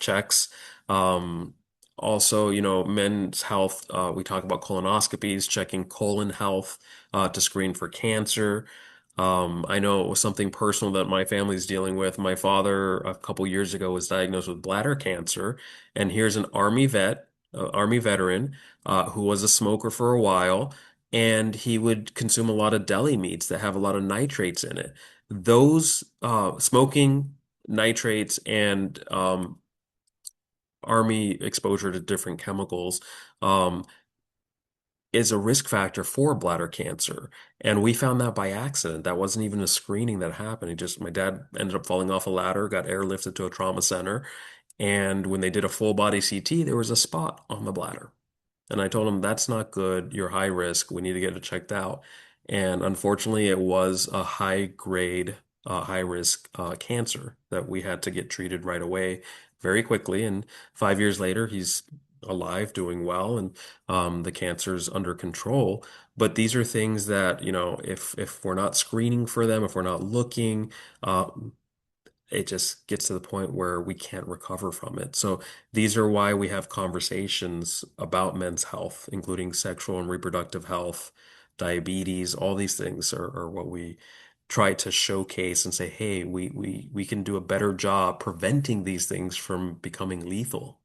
B: checks. Um, Also, men's health, we talk about colonoscopies, checking colon health to screen for cancer. I know it was something personal that my family's dealing with. My father, a couple years ago, was diagnosed with bladder cancer, and here's an Army vet. Army veteran, who was a smoker for a while, and he would consume a lot of deli meats that have a lot of nitrates in it. Those smoking, nitrates, and Army exposure to different chemicals um, is a risk factor for bladder cancer. And we found that by accident. That wasn't even a screening that happened. My dad ended up falling off a ladder, got airlifted to a trauma center. And when they did a full body CT, there was a spot on the bladder. And I told him, that's not good. You're high risk. We need to get it checked out. And unfortunately, it was a high grade, high risk cancer that we had to get treated right away, very quickly. And 5 years later, he's alive, doing well, and the cancer's under control. But these are things that, if we're not screening for them, if we're not looking, uh, it just gets to the point where we can't recover from it. So these are why we have conversations about men's health, including sexual and reproductive health, diabetes. All these things are what we try to showcase and say, hey, we can do a better job preventing these things from becoming lethal.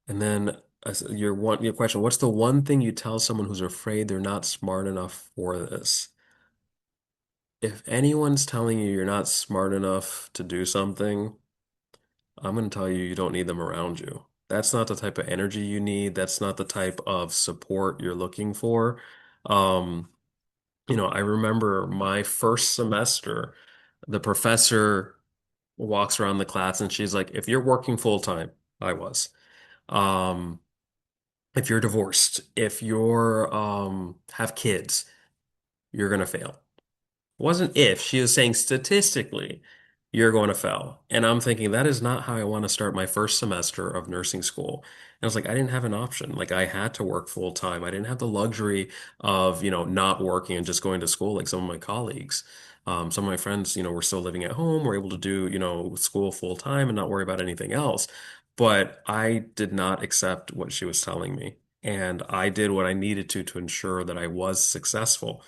B: And then your question, what's the one thing you tell someone who's afraid they're not smart enough for this? If anyone's telling you you're not smart enough to do something, I'm going to tell you you don't need them around you. That's not the type of energy you need. That's not the type of support you're looking for. Um, I remember my first semester, the professor walks around the class and she's like, if you're working full time, I was. Um, if you're divorced, if you're have kids, you're gonna fail. Wasn't if, she was saying statistically, you're going to fail. And I'm thinking that is not how I want to start my first semester of nursing school. And I was like, I didn't have an option. Like I had to work full time. I didn't have the luxury of, not working and just going to school like some of my colleagues. Some of my friends, were still living at home, were able to do, school full time and not worry about anything else. But I did not accept what she was telling me. And I did what I needed to ensure that I was successful.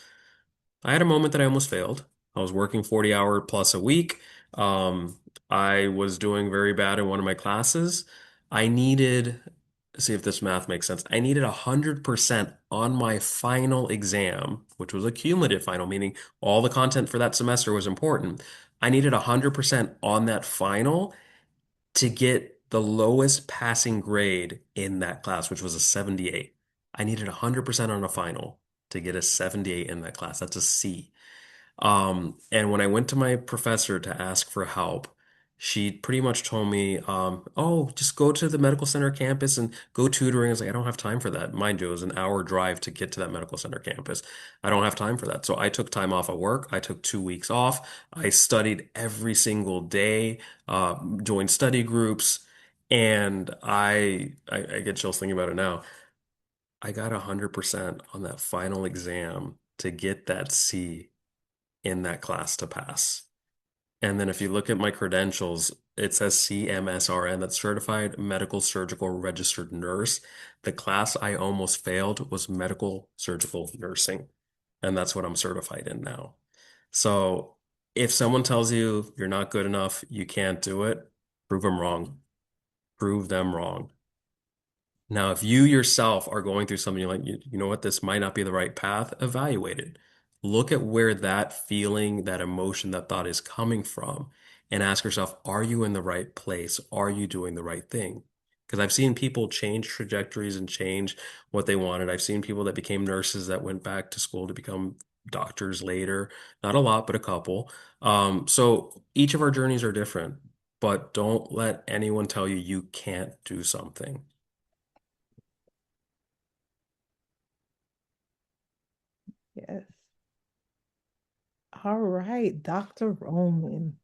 B: I had a moment that I almost failed. I was working 40-hour plus a week. Um, I was doing very bad in one of my classes. I needed, see if this math makes sense. I needed 100% on my final exam, which was a cumulative final, meaning all the content for that semester was important. I needed 100% on that final to get the lowest passing grade in that class, which was a 78. I needed 100% on a final to get a 78 in that class. That's a C. And when I went to my professor to ask for help, she pretty much told me, oh, just go to the medical center campus and go tutoring. I was like, I don't have time for that. Mind you, it was an hour drive to get to that medical center campus. I don't have time for that. So I took time off of work. I took 2 weeks off. I studied every single day, joined study groups, and I get chills thinking about it now. I got 100% on that final exam to get that C in that class to pass. And then if you look at my credentials, it says CMSRN, that's Certified Medical Surgical Registered Nurse. The class I almost failed was Medical Surgical Nursing, and that's what I'm certified in now. So if someone tells you you're not good enough, you can't do it, prove them wrong. Prove them wrong. Now, if you yourself are going through something, you're like, you know what, this might not be the right path, evaluate it. Look at where that feeling, that emotion, that thought is coming from, and ask yourself, are you in the right place? Are you doing the right thing? Because I've seen people change trajectories and change what they wanted. I've seen people that became nurses that went back to school to become doctors later. Not a lot, but a couple. So each of our journeys are different, but don't let anyone tell you you can't do something.
A: Yes. All right, Dr. Roman.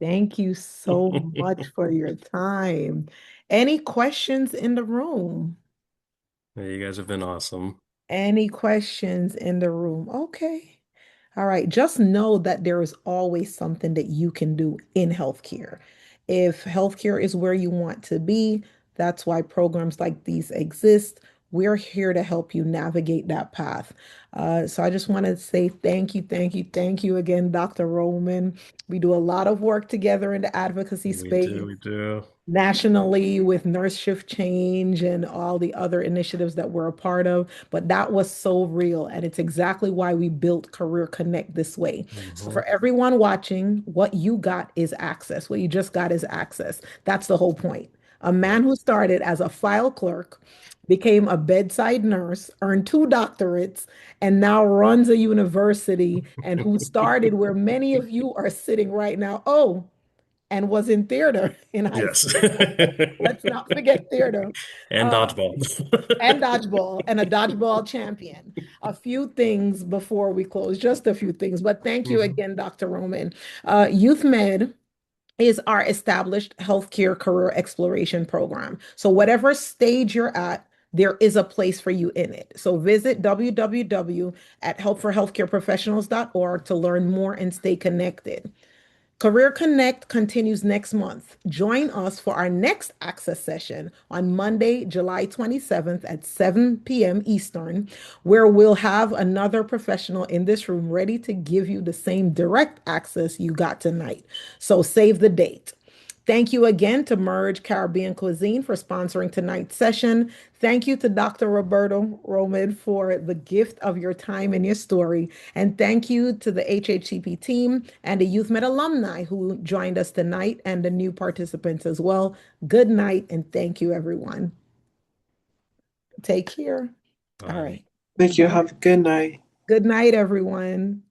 A: Thank you so much for your time. Any questions in the room?
B: Yeah, you guys have been awesome.
A: Any questions in the room? Okay. All right. Just know that there is always something that you can do in healthcare. If healthcare is where you want to be, that's why programs like these exist. we're here to help you navigate that path. So I just want to say thank you, thank you, thank you again, Dr. Roman. We do a lot of work together in the advocacy
B: We
A: space
B: do, we do.
A: nationally with nurse shift change and all the other initiatives that we're a part of. But that was so real. And it's exactly why we built Career Connect this way. So
B: Hmm.
A: for everyone watching, what you got is access. What you just got is access. That's the whole point. A man
B: Right.
A: who started as a file clerk, became a bedside nurse, earned two doctorates, and now runs a university, and who started where many of you are sitting right now. Oh, and was in theater in high
B: Yes.
A: school. Let's not forget theater.
B: And
A: Uh,
B: dodgeball.
A: and dodgeball, and a dodgeball champion. A few things before we close, just a few things, but thank you
B: Mhm.
A: again, Dr. Roman. Youth Med is our established healthcare career exploration program. So, whatever stage you're at, there is a place for you in it. So visit www at helpforhealthcareprofessionals.org to learn more and stay connected. Career Connect continues next month. Join us for our next access session on Monday, July 27th at 7 p.m. Eastern, where we'll have another professional in this room ready to give you the same direct access you got tonight. So save the date. Thank you again to Merge Caribbean Cuisine for sponsoring tonight's session. Thank you to Dr. Roberto Roman for the gift of your time and your story. And thank you to the HHCP team and the YouthMed alumni who joined us tonight and the new participants as well. Good night and thank you, everyone. Take care. All
B: Bye.
A: right.
C: Thank you.
A: Bye.
C: Have a good night.
A: Good night, everyone.